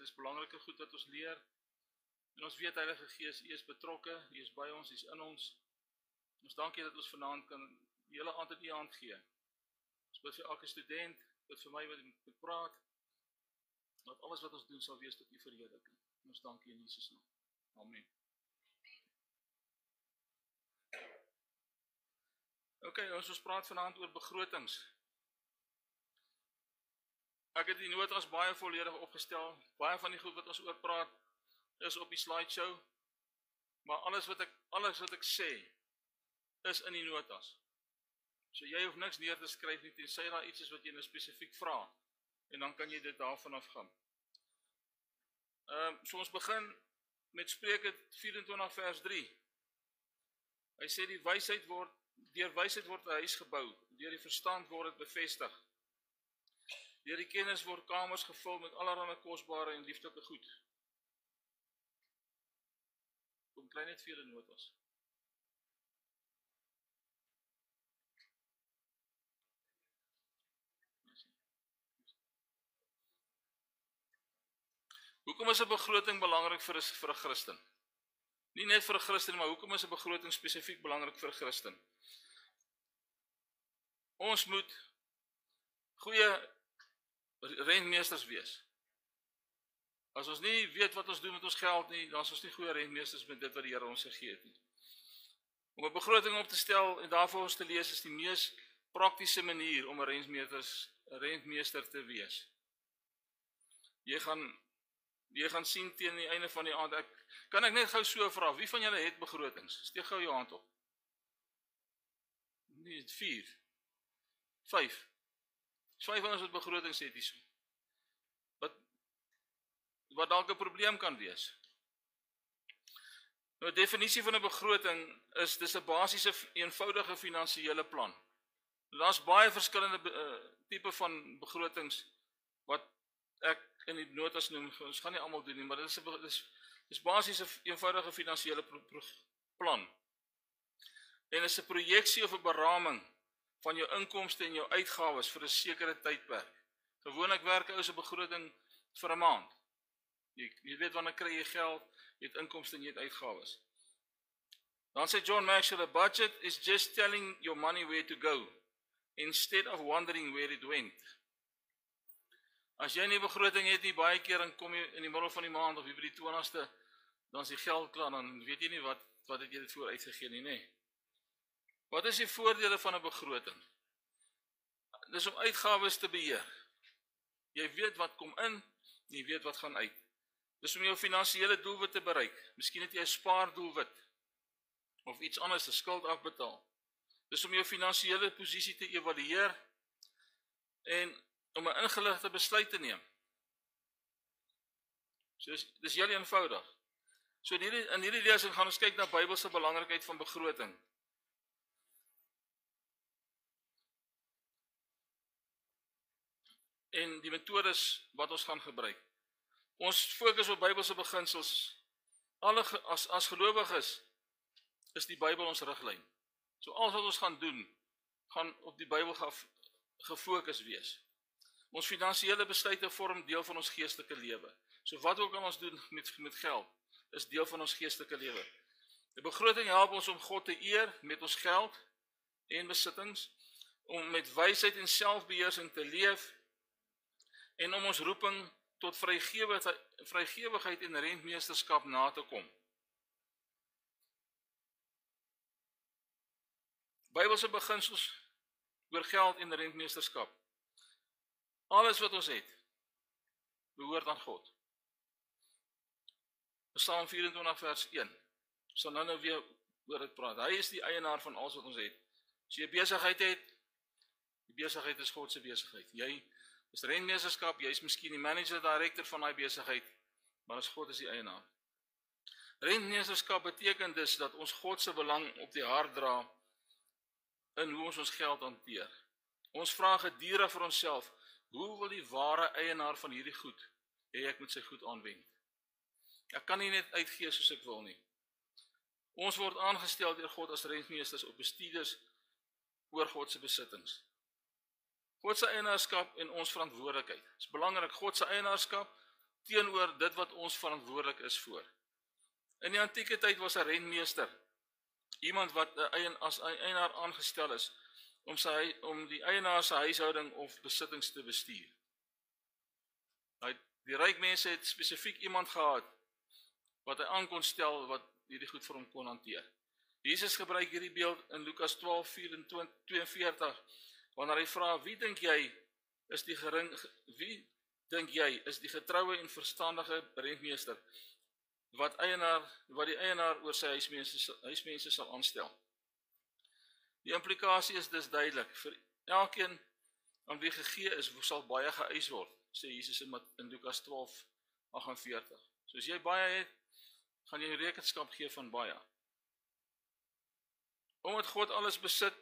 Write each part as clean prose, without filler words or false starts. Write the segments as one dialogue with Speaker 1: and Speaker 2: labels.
Speaker 1: is belangrike goed wat ons leer. En ons weet, Heilige Gees, U is betrokke, U is by ons, U is in ons. Ons dankie dat ons vanaand kan die hele aand in U hand gee. Ons bid vir elke student, bid vir my wat moet praat, dat alles wat ons doen sal wees tot U verheerliking. Ons dankie in Jesus naam. Amen. Okay, ons praat vanaand oor begrotings. Ek het die notas baie volledig opgestel. Baie van die goed wat ons oor praat is op die slideshow. Maar alles wat ek sê is in die notas. So jy hoef niks neer te skryf nie, tensy daar iets is wat jy nou spesifiek vra. En dan kan jy dit daarvan afgaan. So ons begin met Spreuke 24 vers 3. Hy sê deur wysheid word 'n huis gebou, deur die verstand word dit bevestig. Deur die kennis word kamers gevul met allerlei kosbare en lieflike goed. Kom klein net vir julle notas. Hoekom is 'n begroting belangrik vir 'n Christen? Nie net vir 'n Christen, maar hoekom is 'n begroting spesifiek belangrik vir 'n Christen? Ons moet goeie rentmeesters wees. As ons nie weet wat ons doen met ons geld nie, dan is ons nie goeie rentmeesters met dit wat die Here ons gegee het nie. Om 'n begroting op te stel en daarvoor ons te lees is die mees praktiese manier om 'n rentmeester te wees. Jy gaan sien teen die einde van die aand, kan ek net gou so vra, wie van julle het begrotings? Steek gou jou hand op. Nee, 4. 5. 5 van ons wat begrotings het hierso. Wat dalk 'n probleem kan wees. Nou, 'n definisie van 'n begroting is dis 'n basiese eenvoudige finansiële plan. Daar's baie verskillende tipe van begrotings wat ek in die notas noem. Ons gaan nie almal doen nie, maar dis basies 'n eenvoudige finansiële plan. En is 'n projeksie of 'n beraming van jou inkomste en jou uitgawes vir 'n sekere tydperk. Gewoonlik werk ou se begroting vir 'n maand. Jy weet wanneer kry jy geld, jy het inkomste en jy het uitgawes. Dan sê John Maxwell, a budget is just telling your money where to go, instead of wondering where it went. As jy nie begroting het nie, baie keer dan kom jy in die middel van die maand of jy by die 20ste, dan is die geld klaar, dan weet jy nie wat het jy dit voor uitgegee nie, nee. Wat is die voordele van 'n begroting? Dis om uitgawes te beheer. Jy weet wat kom in, jy weet wat gaan uit. Dis om jou finansiële doelwit te bereik. Miskien het jy 'n spaardoelwit of iets anders, 'n skuld afbetaal. Dis om jou finansiële posisie te evalueer en om 'n ingeligte besluit te neem. So dis heel eenvoudig. So in hierdie lesing gaan ons kyk na Bybelse belangrikheid van begroting. En die metodes wat ons gaan gebruik. Ons fokus op Bybelse beginsels. As gelowiges is die Bybel ons riglyn. So alles wat ons gaan doen, gaan op die Bybel gefokus wees. Ons finansiële besluite vorm deel van ons geestelike lewe. So wat ook al ons doen met geld, is deel van ons geestelike lewe. Die begroting help ons om God te eer met ons geld en besittings, om met wysheid en selfbeheersing te leef, en om ons roeping tot vrygewigheid en rentmeesterskap na te kom. Bybelse beginsels oor geld en rentmeesterskap. Alles wat ons het, behoort aan God. Psalm 24 vers 1. Ons sal nou weer oor dit praat. Hy is die eienaar van alles wat ons het. As jy besigheid het, die besigheid is God se besigheid. Jy is rentmeesterskap, jy is miskien die manager, director van daai besigheid, maar as God is die eienaar. Rentmeesterskap beteken dus dat ons God se belang op die hart dra in hoe ons geld hanteer. Ons vra gedurig vir onsself, hoe wil die ware eienaar van hierdie goed hê ek moet sy goed aanwend? Ek kan nie net uitgee soos ek wil nie. Ons word aangestel deur God as rentmeesters of bestuurders oor God se besittings. God se eienaarskap en ons verantwoordelikheid. Dit is belangrik, God se eienaarskap teenoor dit wat ons verantwoordelik is voor. In die antieke tyd was 'n rentmeester iemand wat as eienaar aangestel is om die eienaar se huishouding of besittings te bestuur. Die ryk mense het spesifiek iemand gehad wat hy aan kon stel wat hierdie goed vir hom kon hanteer. Jesus gebruik hierdie beeld in Lukas 12:42 wanneer hy vra, wie dink jy is die getroue en verstandige rentmeester wat die eienaar oor sy huismense sal aanstel. Die implikasie is dus duidelik. Vir elkeen aan wie gegee is, sal baie geëis word, sê Jesus in Lukas 12:48. So as jy baie het, gaan jy rekenskap gee van baie. Omdat God alles besit,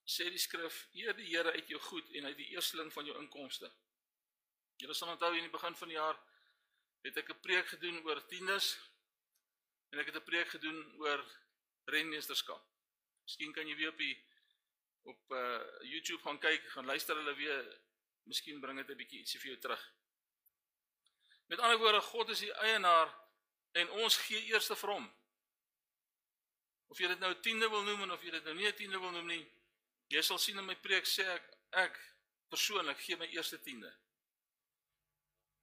Speaker 1: sê die skrif, eer die Here uit jou goed en uit die eersteling van jou inkomste. Julle sal onthou in die begin van die jaar het ek 'n preek gedoen oor tiendes en ek het 'n preek gedoen oor rentmeesterskap. Miskien kan jy weer op YouTube gaan kyk, gaan luister hulle weer, miskien bring dit 'n bietjie ietsie vir jou terug. Met ander woorde, God is die eienaar en ons gee eerste vir hom. Of jy dit nou 'n tiende wil noem en of jy dit nou nie 'n tiende wil noem nie, jy sal sien in my preek sê ek persoonlik gee my eerste tiende.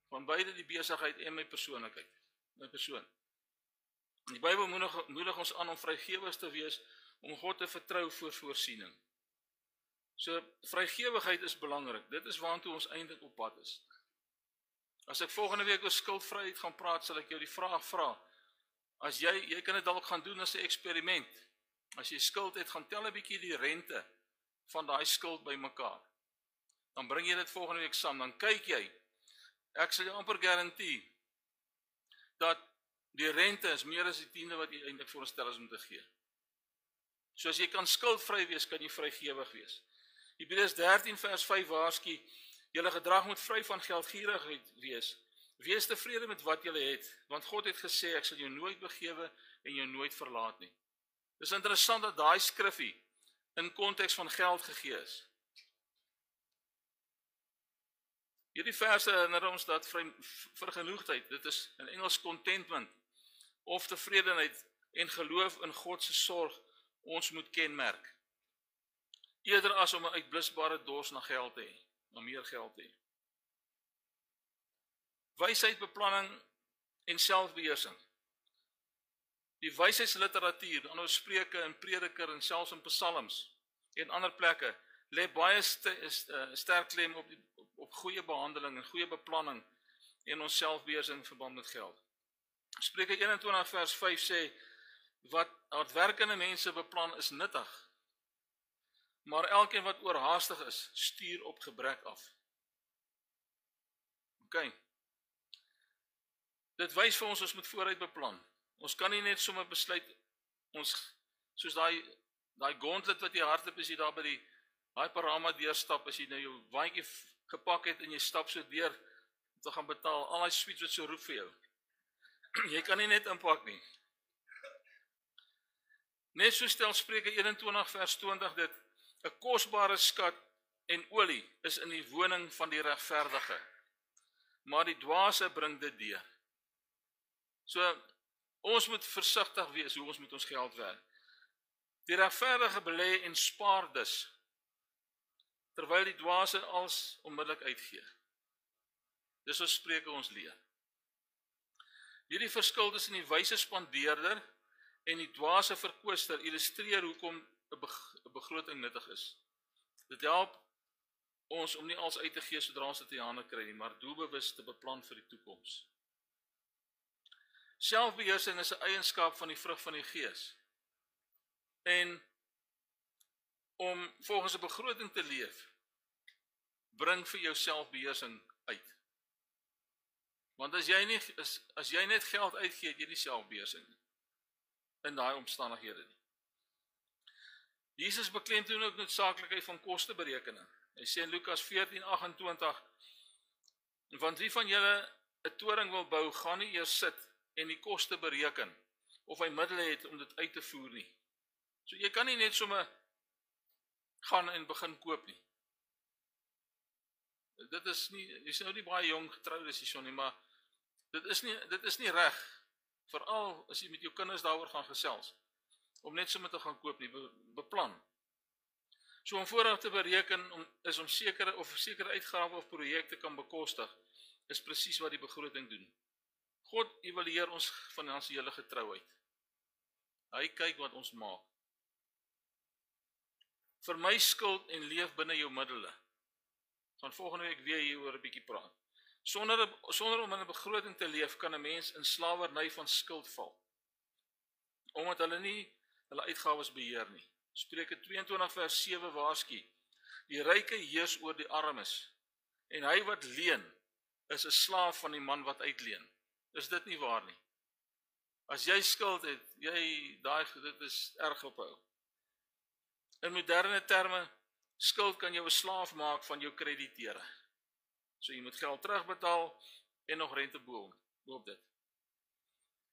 Speaker 1: Van beide die besigheid en my persoonlikheid, my persoon. Die Bybel moedig ons aan om vrygewig te wees, om God te vertrou vir voorsiening. So, vrygewigheid is belangrik, dit is waartoe ons eintlik op pad is. As ek volgende week oor skuldvryheid gaan praat, sal ek jou die vraag vra, as jy kan dit dalk gaan doen as 'n eksperiment, as jy skuld het, gaan tel 'n bietjie die rente van daai skuld bymekaar. Dan bring jy dit volgende week saam, dan kyk jy, ek sal jou amper garantie, dat die rente is meer as die tiende wat jy eintlik voorstel is om te gee. So as jy kan skuldvry wees, kan jy vrygewig wees. Hebreërs 13 vers 5 waarsku, julle gedrag moet vry van geldgierigheid wees. Wees tevrede met wat julle het, want God het gesê, ek sal jou nooit begewe en jou nooit verlaat nie. Dis interessant dat daai skrifgie in konteks van geld gegee is. Hierdie verse herinner ons dat vergenoegdheid, dit is in Engels contentment, of tevredenheid en geloof in God se sorg ons moet kenmerk. Eerder as om 'n uitblusbare dors na geld te hê, na meer geld te hê. Wysheid, beplanning en selfbeheersing. Die wysheidsliteratuur, ander Spreuke en Prediker en selfs in Psalms en ander plekke, lê baie sterk klem op goeie behandeling en goeie beplanning en ons selfbeheersing in verband met geld. Spreuke 21 vers 5 sê, wat hardwerkende mense beplan is nuttig, maar elkeen wat oorhaastig is, stuur op gebrek af. OK. Dit wys vir ons moet vooruit beplan. Ons kan nie net sommer besluit, soos daai gauntlet wat jy hardloop, as jy daar by daai Parama deurstap, as jy nou jou waantjie gepak het en jy stap so deur, om te gaan betaal, al die sweets wat so roep vir jou. Jy kan nie net inpak nie. Net so stel Spreuke 21 vers 20 dit, 'n kosbare skat en olie is in die woning van die regverdige, maar die dwaase bring dit deur. So, ons moet versigtig wees hoe ons met ons geld werk. Die regverdige belê en spaar dus, terwyl die dwaase als onmiddellik uitgee. Dis wat Spreuke ons leer. Hierdie verskil tussen die wyse spandeerder en die dwaase verkwister illustreer hoekom 'n begroting nuttig is. Dit help ons om nie alles uit te gee sodra ons dit in die hande kry nie, maar doelbewus te beplan vir die toekoms. Selfbeheersing is 'n eienskap van die vrug van die Gees. En om volgens 'n begroting te leef, bring vir jou selfbeheersing uit. Want as jy net geld uitgee, het jy nie selfbeheersing in daai omstandighede nie. Jesus beklemtoon ook noodsaaklikheid van kosteberekening. Hy sê in Lukas 14:28, want wie van julle 'n toring wil bou, gaan nie eers sit en die koste bereken, of hy middele het om dit uit te voer nie. So jy kan nie net sommer gaan en begin koop nie. Dit is nie, jy is nou nie baie jong getroud is hierson nie, maar Dit is nie reg, veral as jy met jou kinders daaroor gaan gesels, om net sommer te gaan koop nie, beplan. So om vooraf te bereken, om sekere uitgawe of projekte kan bekostig, is presies wat die begroting doen. God evalueer ons finansiële getrouheid. Hy kyk wat ons maak. Vermy skuld en leef binne jou middele. Gaan volgende week weer hieroor 'n bietjie praat. Sonder om in 'n begroting te leef, kan 'n mens in slawerny van skuld val. Omdat hulle nie hulle uitgawes beheer nie. Spreuke 22 vers 7 waarsku: die ryke heers oor die armes, en hy wat leen, is 'n slaaf van die man wat uitleen. Is dit nie waar nie? As jy skuld het, dit is erg op jou. In moderne terme, skuld kan jou 'n slaaf maak van jou krediteure. So jy moet geld terugbetaal en nog rente bo-op dit.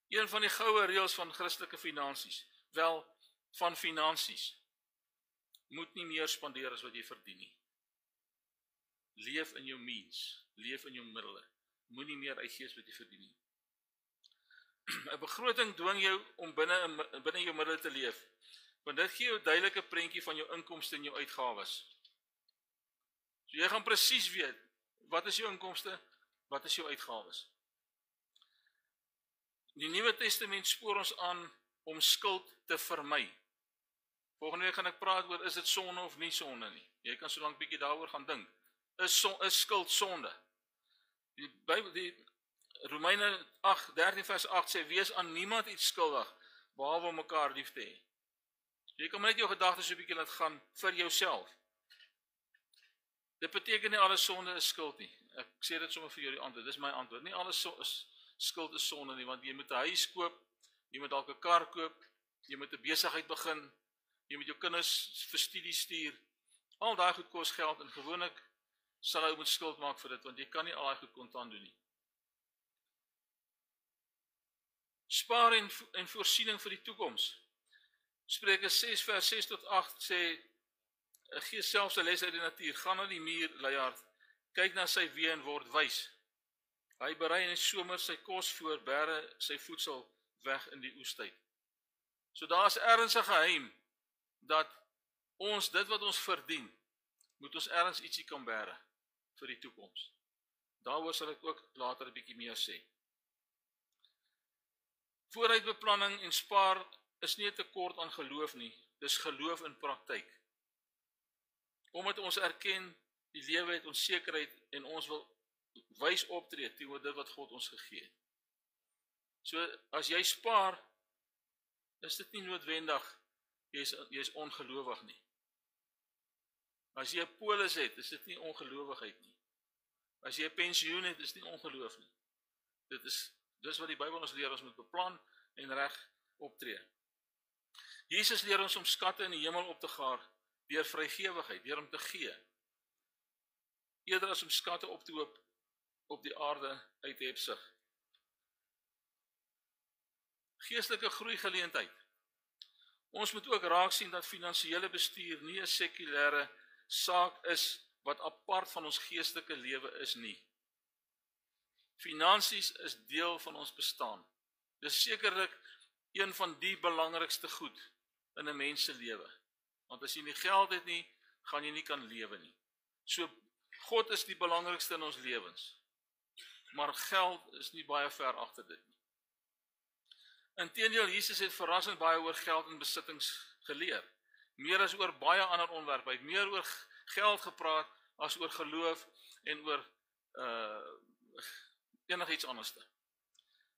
Speaker 1: Een van die goue reëls van Christelike finansies, van finansies, moet nie meer spandeer as wat jy verdien nie. Leef in jou means, leef in jou middele, moenie meer uitgee as wat jy verdien nie. 'n begroting dwing jou om binne jou middele te leef, want dit gee jou 'n duidelike prentjie van jou inkomste en jou uitgawes. So jy gaan presies weet, wat is jou inkomste, wat is jou uitgawes. Die Nuwe Testament spoor ons aan om skuld te vermy. Volgende week gaan ek praat oor, is dit sonde of nie sonde nie. Jy kan so lank bietjie daaroor gaan dink. Is skuld sonde? Die Romeine 13 vers 8 sê, wees aan niemand iets skuldig, behalwe om mekaar lief te hê. Jy kan net jou gedagtes so 'n bietjie laat gaan vir jouself. Dit beteken nie alles sonde is skuld nie. Ek sê dit sommer vir jou die antwoord, dis my antwoord. Nie alles skuld is sonde nie, want jy moet 'n huis koop, jy moet dalk 'n kar koop, jy moet 'n besigheid begin, jy moet jou kinders vir studie stuur. Al daai goed kos geld en gewoonlik sal jy moet skuld maak vir dit, want jy kan nie al daai goed kontant doen nie. Spaar en voorsiening vir die toekoms. Spreuke 6 vers 6 tot 8 sê, gee selfs 'n les uit die natuur, gaan na die muur, luiaard, kyk na sy weë en word wys. Hy berei in die somer sy kos voor, bære sy voedsel weg in die oestyd. So daar is ergens 'n geheim, dat ons, dit wat ons verdien, moet ons ergens ietsie kan bære vir die toekoms. Daaroor sal ek ook later 'n bietjie meer sê. Vooruitbeplanning en spaar is nie 'n tekort aan geloof nie, dis geloof in praktyk. Omdat ons erken, die lewe het onsekerheid en ons wil wys optree teenoor dit wat God ons gegee het. So as jy spaar, is dit nie noodwendig jy is ongelowig nie. As jy 'n polis het, is dit nie ongelowigheid nie. As jy 'n pensioen het, is dit nie ongeloof nie. Dis wat die Bybel ons leer, ons moet beplan en reg optree. Jesus leer ons om skatte in die hemel op te gaar deur vrygewigheid, deur om te gee. Eerder as om skatte op te hoop op die aarde uit hebsug. Geestelike groeigeleentheid. Ons moet ook raak sien dat finansiële bestuur nie 'n sekulêre saak is wat apart van ons geestelike lewe is nie. Finansies is deel van ons bestaan. Dis sekerlik een van die belangrikste goed in 'n mens se lewe. Want as jy nie geld het nie, gaan jy nie kan lewe nie. So God is die belangrikste in ons lewens. Maar geld is nie baie ver agter dit nie. Inteendeel, Jesus het verrassend baie oor geld en besittings geleer. Meer as oor baie ander onderwerpe. Hy het meer oor geld gepraat as oor geloof en oor enigiets anderste.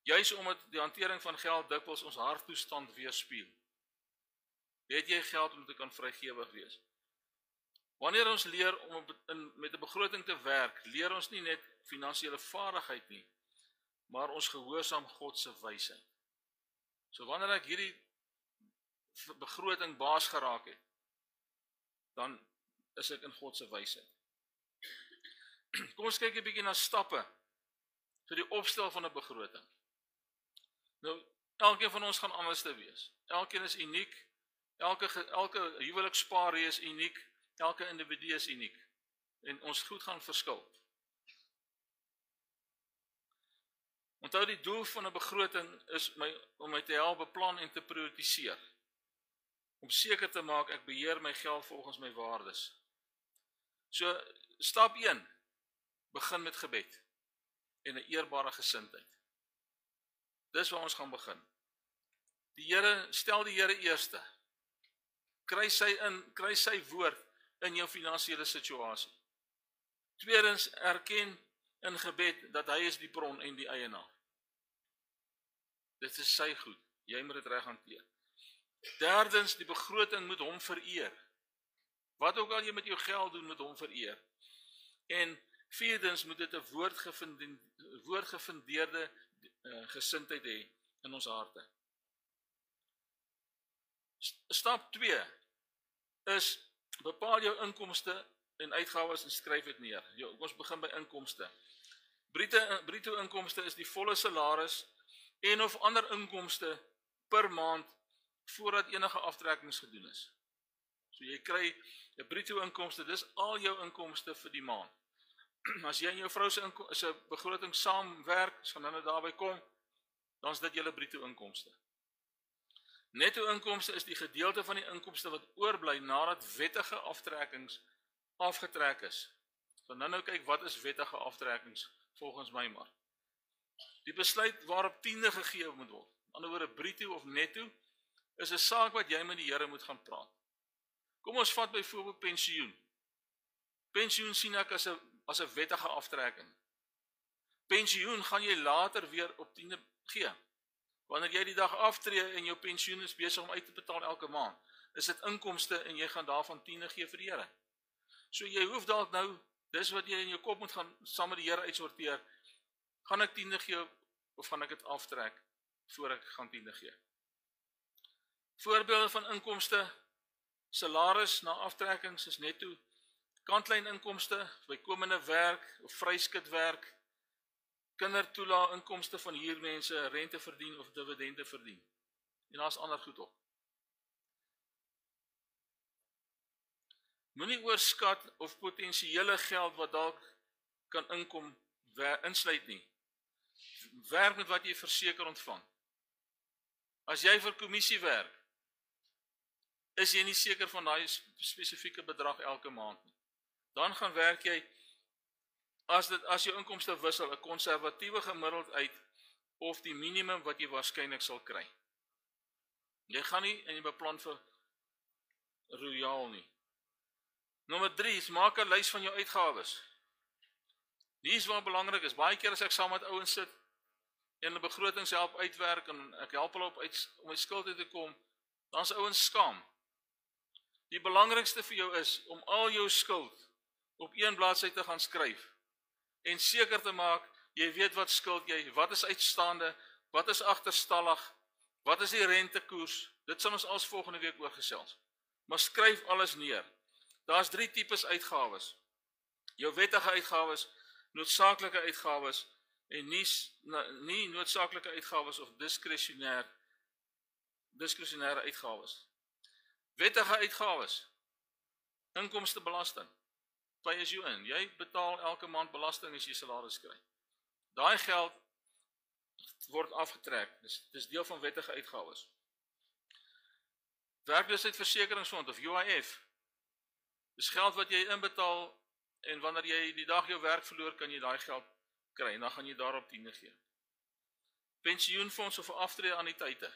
Speaker 1: Juis omdat die hantering van geld dikwels ons harttoestand weerspieël. Het jy geld om te kan vrygewig wees? Wanneer ons leer om met 'n begroting te werk, leer ons nie net finansiële vaardigheid nie, maar ons gehoorsaam God se wysheid. So wanneer ek hierdie begroting baas geraak het, dan is ek in God se wysheid. Kom ons kyk 'n bietjie na stappe vir die opstel van 'n begroting. Nou, elkeen van ons gaan anders te wees. Elkeen is uniek. Elke huwelikspaarie is uniek. Elke individu is uniek. En ons goed gaan verskil. Onthou, die doel van 'n begroting is om my te help beplan en te prioritiseer. Om seker te maak ek beheer my geld volgens my waardes. So, stap 1, begin met gebed en 'n eerbare gesindheid. Dis waar ons gaan begin. Stel die Here eerste. Kry sy woord in jou finansiële situasie. Tweedens, erken in gebed dat hy is die bron en die eienaar. Dit is sy goed. Jy moet dit reg hanteer. Derdens, die begroting moet hom vereer. Wat ook al jy met jou geld doen, moet hom vereer. En vierdens, moet dit 'n woordgefundeerde gesindheid hê in ons harte. Stap 2 is, bepaal jou inkomste en uitgawes en skryf dit neer. Ons begin by inkomste. Bruto inkomste is die volle salaris en of ander inkomste per maand voordat enige aftrekkings gedoen is. So jy kry 'n bruto inkomste, dis al jou inkomste vir die maand. As jy en jou vrou se begroting saamwerk, as gaan nou daarby kom, dan is dit julle bruto inkomste. Netto inkomste is die gedeelte van die inkomste wat oorbly nadat wettige aftrekkings afgetrek is. So nou kyk, wat is wettige aftrekkings volgens my maar. Die besluit waarop tiende gegee moet word, aan die ander woorde bruto of netto, is 'n saak wat jy met die Here moet gaan praat. Kom ons vat byvoorbeeld pensioen. Pensioen sien ek as 'n wettige aftrekking. Pensioen gaan jy later weer op tiende gee. Wanneer jy die dag aftree en jou pensioen is besig om uit te betaal elke maand, is dit inkomste en jy gaan daarvan tiende gee vir die Here. So jy hoef dalk nou, dis wat jy in jou kop moet gaan saam met die Here uitsorteer, gaan ek tiende gee of gaan ek dit aftrek voor ek gaan tiende gee. Voorbeelde van inkomste, salaris na aftrekkings is netto, kantlyn inkomste, bykomende werk of vryskutwerk, kindertoelaag inkomste van huurmense, rente verdien of dividende verdien. En daar's ander goed ook. Moenie oorskat of potensiële geld wat dalk kan inkom insluit nie. Werk met wat jy verseker ontvang. As jy vir kommissie werk, is jy nie seker van daai spesifieke bedrag elke maand nie. Dan gaan werk jy, as jou inkomste wissel, 'n konservatiewe gemiddeld uit, of die minimum wat jy waarskynlik sal kry. Jy gaan nie en jy beplan vir royaal nie. Nommer 3 is, maak 'n lys van jou uitgawes. Hier is wat belangrik is, baie keer as ek saam met ouens sit, en hulle begrotings help uitwerk, en ek help hulle om my skuld uit te kom, dan is ouens skaam. Die belangrikste vir jou is, om al jou skuld op een bladsy te gaan skryf, en seker te maak, jy weet wat skuld jy, wat is uitstaande, wat is agterstallig, wat is die rentekoers, dit sal ons als volgende week oorgesels. Maar skryf alles neer. Daar's 3 tipes uitgawes. Jou wettige uitgawes, noodsaaklike uitgawes, en nie noodsaaklike uitgawes of diskresionêre uitgawes. Wettige uitgawes, inkomstebelasting, pay as you earn. Jy betaal elke maand belasting as jy salaris kry. Daai geld word afgetrek, dis deel van wettige uitgawes. Werkloosheidsversekeringsfonds of UIF, dis geld wat jy inbetaal, en wanneer jy die dag jou werk verloor, kan jy daai geld kry, en dan gaan jy daarop tiende gee. Pensioenfonds of aftrede anniteite,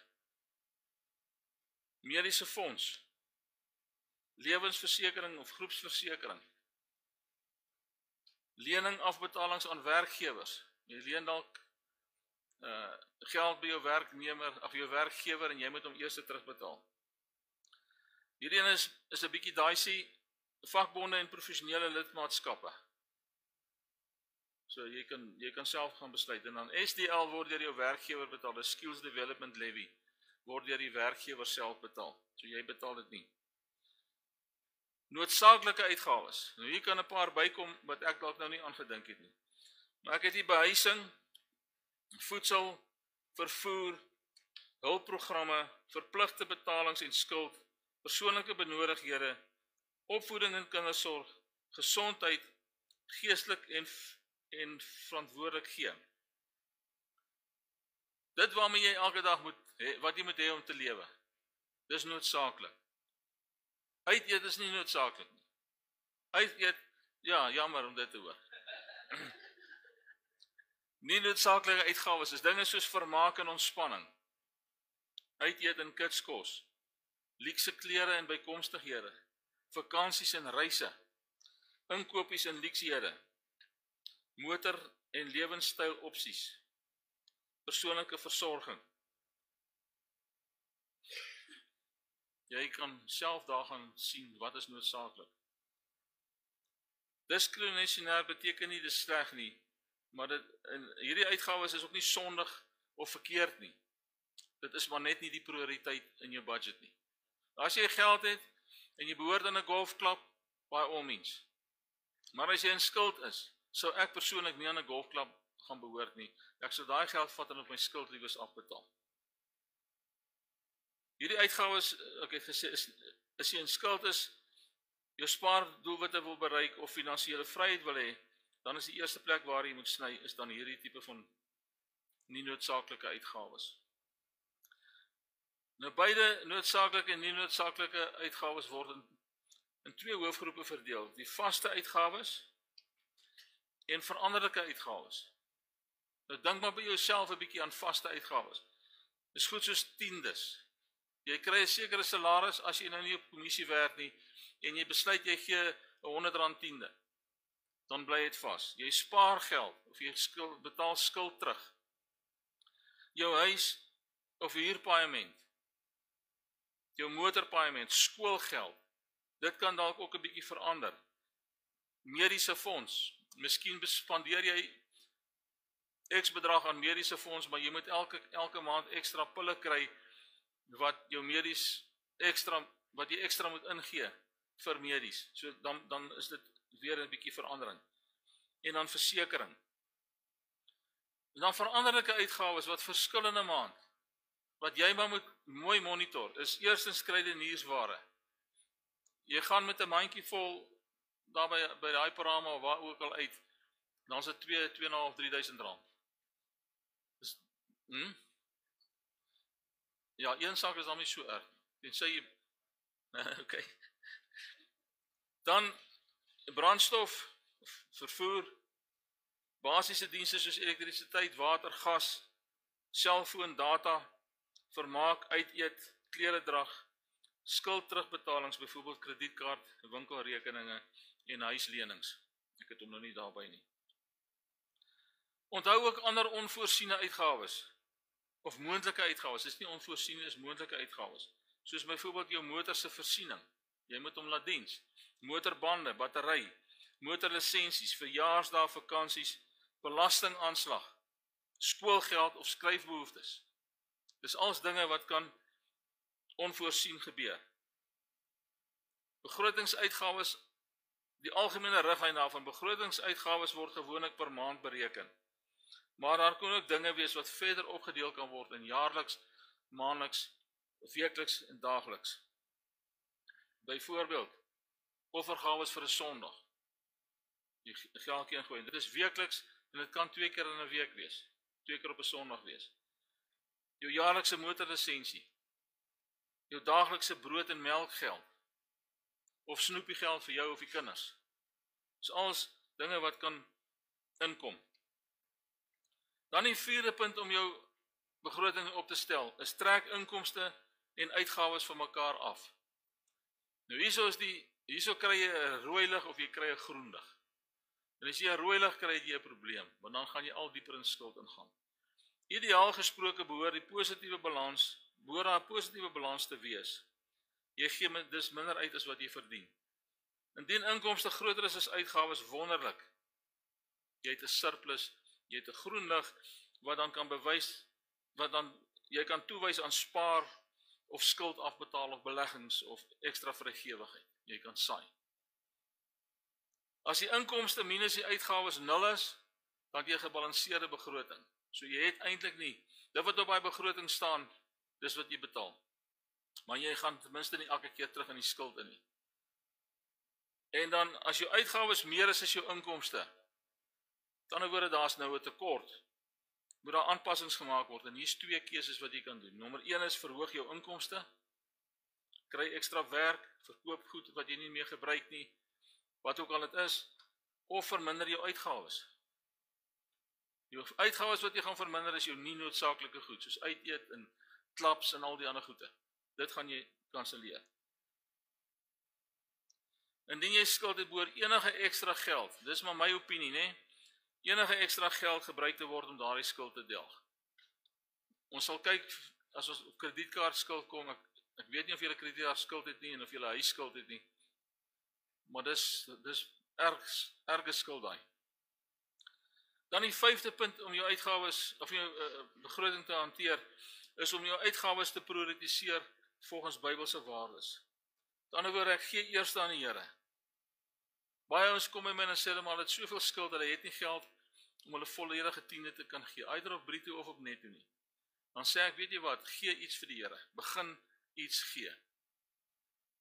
Speaker 1: mediese fonds, lewensversekering of groepsversekering, lening afbetalings aan werkgewers. Jy leen dalk geld by jou werknemer of jou werkgewer en jy moet hom eers terugbetaal. Hierdie een is 'n bietjie dicey, vakbonde en professionele lidmaatskappe. So jy kan self gaan besluit. En dan SDL word deur jou werkgewer betaal, die Skills Development Levy word deur die werkgewer self betaal. So jy betaal dit nie. Noodsaaklike uitgawes. Nou hier kan 'n paar bykom wat ek dalk nou nie aangedink het nie. Maar ek het hier behuising, voedsel, vervoer, hulpprogramme, verpligte betalings en skuld, persoonlike benodighede, opvoeding en kindersorg, gesondheid, geestelik en verantwoordelik gee. Dit waarmee jy elke dag wat jy moet hê om te lewe. Dis noodsaaklik. Uiteet is nie noodsaaklik nie. Uiteet, ja, jammer om dit te hoor. Nie noodsaaklike uitgawes is dinge soos vermaak en ontspanning. Uiteet en kitskos, luukse klere en bykomstighede, vakansies en reise, inkopies en luuksehede, motor en lewenstyl opsies, persoonlike versorging. Jy kan self daar gaan sien wat is noodsaaklik. Diskriminasionêr beteken nie dis sleg nie, maar hierdie uitgawes is ook nie sondig of verkeerd nie. Dit is maar net nie die prioriteit in jou budget nie. As jy geld het en jy behoort aan 'n golfklub, by all means. Maar as jy in skuld is, sou ek persoonlik nie aan 'n golfklub gaan behoort nie. Ek sou daai geld vat en op my skuld liewes afbetaal. Hierdie uitgawes, ek het gesê, as jy in skuld is, jou spaardoelwitte wil bereik of finansiële vryheid wil hê, dan is die eerste plek waar jy moet sny, is dan hierdie tipe van nie noodsaaklike uitgawes. Nou beide noodsaaklike en nie noodsaaklike uitgawes word in twee hoofgroepe verdeel. Die vaste uitgawes en veranderlike uitgawes. Nou dink maar by jouself 'n bietjie aan vaste uitgawes. Dis goed soos tiendes. Jy kry 'n sekere salaris as jy nou nie op kommissie werk nie en jy besluit jy gee R100 tiende. Dan bly dit vas. Jy spaar geld of jy betaal skuld terug. Jou huis of huurpaaiement. Jou motorpaaiement, skoolgeld. Dit kan dalk ook 'n bietjie verander. Mediese fonds. Miskien spandeer jy X bedrag aan mediese fonds, maar jy moet elke maand ekstra pille kry wat jy ekstra moet ingee vir medies. So dan is dit weer 'n bietjie verandering. En dan versekering. En dan veranderlike uitgawes wat verskillende maand wat jy maar moet mooi monitor, is eerstens kruideniersware. Jy gaan met 'n mandjie vol daar by daai parama of waar ook al uit, dan is dit 2.500, 3.000 rand. Ja, een sak is dan nie so erg. Tensy jy okay. Dan brandstof, vervoer, basiese dienste soos elektrisiteit, water, gas, selfoon, data, vermaak, uiteet, kleredrag, skuld terugbetalings, byvoorbeeld kredietkaart, winkelrekeninge en huislenings. Ek het hom nou nie daarby nie. Onthou ook ander onvoorsiene uitgawes of moontlike uitgawes. Dit is nie onvoorsiene, is moontlike uitgawes. Soos byvoorbeeld jou motor se voorsiening. Jy moet hom laat diens. Motorbande, battery, motorlisensies, verjaarsdae, vakansies, belastingaanslag, skoolgeld of skryfbehoeftes. Dis alles dinge wat kan onvoorsien gebeur. Begrotingsuitgawes, die algemene riglyn daarvan, begrotingsuitgawes word gewoonlik per maand bereken. Maar daar kan ook dinge wees wat verder opgedeel kan word in jaarliks, maandeliks, weekliks en daagliks. Byvoorbeeld, offergawes vir 'n Sondag. Jy geldjie ingooi. Dit is weekliks en dit kan 2 keer in 'n week wees. 2 keer op 'n Sondag wees. Jou jaarlikse motorlisensie. Jou daaglikse brood en melkgeld. Of snoepiegeld vir jou of die kinders. Dis alles dinge wat kan inkom. Dan die vierde punt om jou begroting op te stel, is trek inkomste en uitgawes van mekaar af. Nou hierso kry jy 'n rooi lig of jy kry 'n groen lig. En as jy 'n rooi lig kry, het jy 'n probleem, want dan gaan jy al dieper in skuld ingaan. Ideaal gesproke behoort daar 'n positiewe balans te wees. Jy gee dus minder uit as wat jy verdien. Indien inkomste groter is as uitgawes, wonderlik. Jy het 'n surplus, jy het 'n groen lig wat dan kan bewys, wat dan jy kan toewys aan spaar of skuld afbetaal of beleggings of ekstra vrygewigheid. Jy kan saai. As die inkomste minus die uitgawes 0 is, dan het jy 'n gebalanseerde begroting. So jy het eintlik nie, dit wat op daai begroting staan, dis wat jy betaal. Maar jy gaan ten minste nie elke keer terug in die skuld in nie. En dan as jou uitgawes meer is as jou inkomste, dan word daar's nou 'n tekort. moet daar aanpassings gemaak word, en hier is 2 keuses wat jy kan doen. Nommer 1 is, verhoog jou inkomste, kry ekstra werk, verkoop goed wat jy nie meer gebruik nie, wat ook al dit is, of verminder jou uitgawes. Jou uitgawes wat jy gaan verminder is jou nie noodsaaklike goed, soos uiteet en klaps en al die ander goede. Dit gaan jy kanselleer. Indien jy skuld het, behoort enige ekstra geld, dis maar my opinie, né? Enige ekstra geld gebruik te word om daardie skuld te delg. Ons sal kyk, as ons op kredietkaart skuld kom, ek weet nie of jy 'n kredietkaart skuld het nie, en of jy 'n huisskuld het nie, maar dis erge skuld daai. Dan die 5de punt om jou uitgawes, of jou begroting te hanteer, is om jou uitgawes te prioritiseer volgens Bybelse waardes. Met ander woorde, ek gee eers aan die Here. Baie ons kom by my en sê hulle, maar hulle het soveel skuld, hulle het nie geld om hulle volledige tiende te kan gee, either op bruto of op netto nie. Dan sê ek, weet jy wat, gee iets vir die Here, begin iets gee.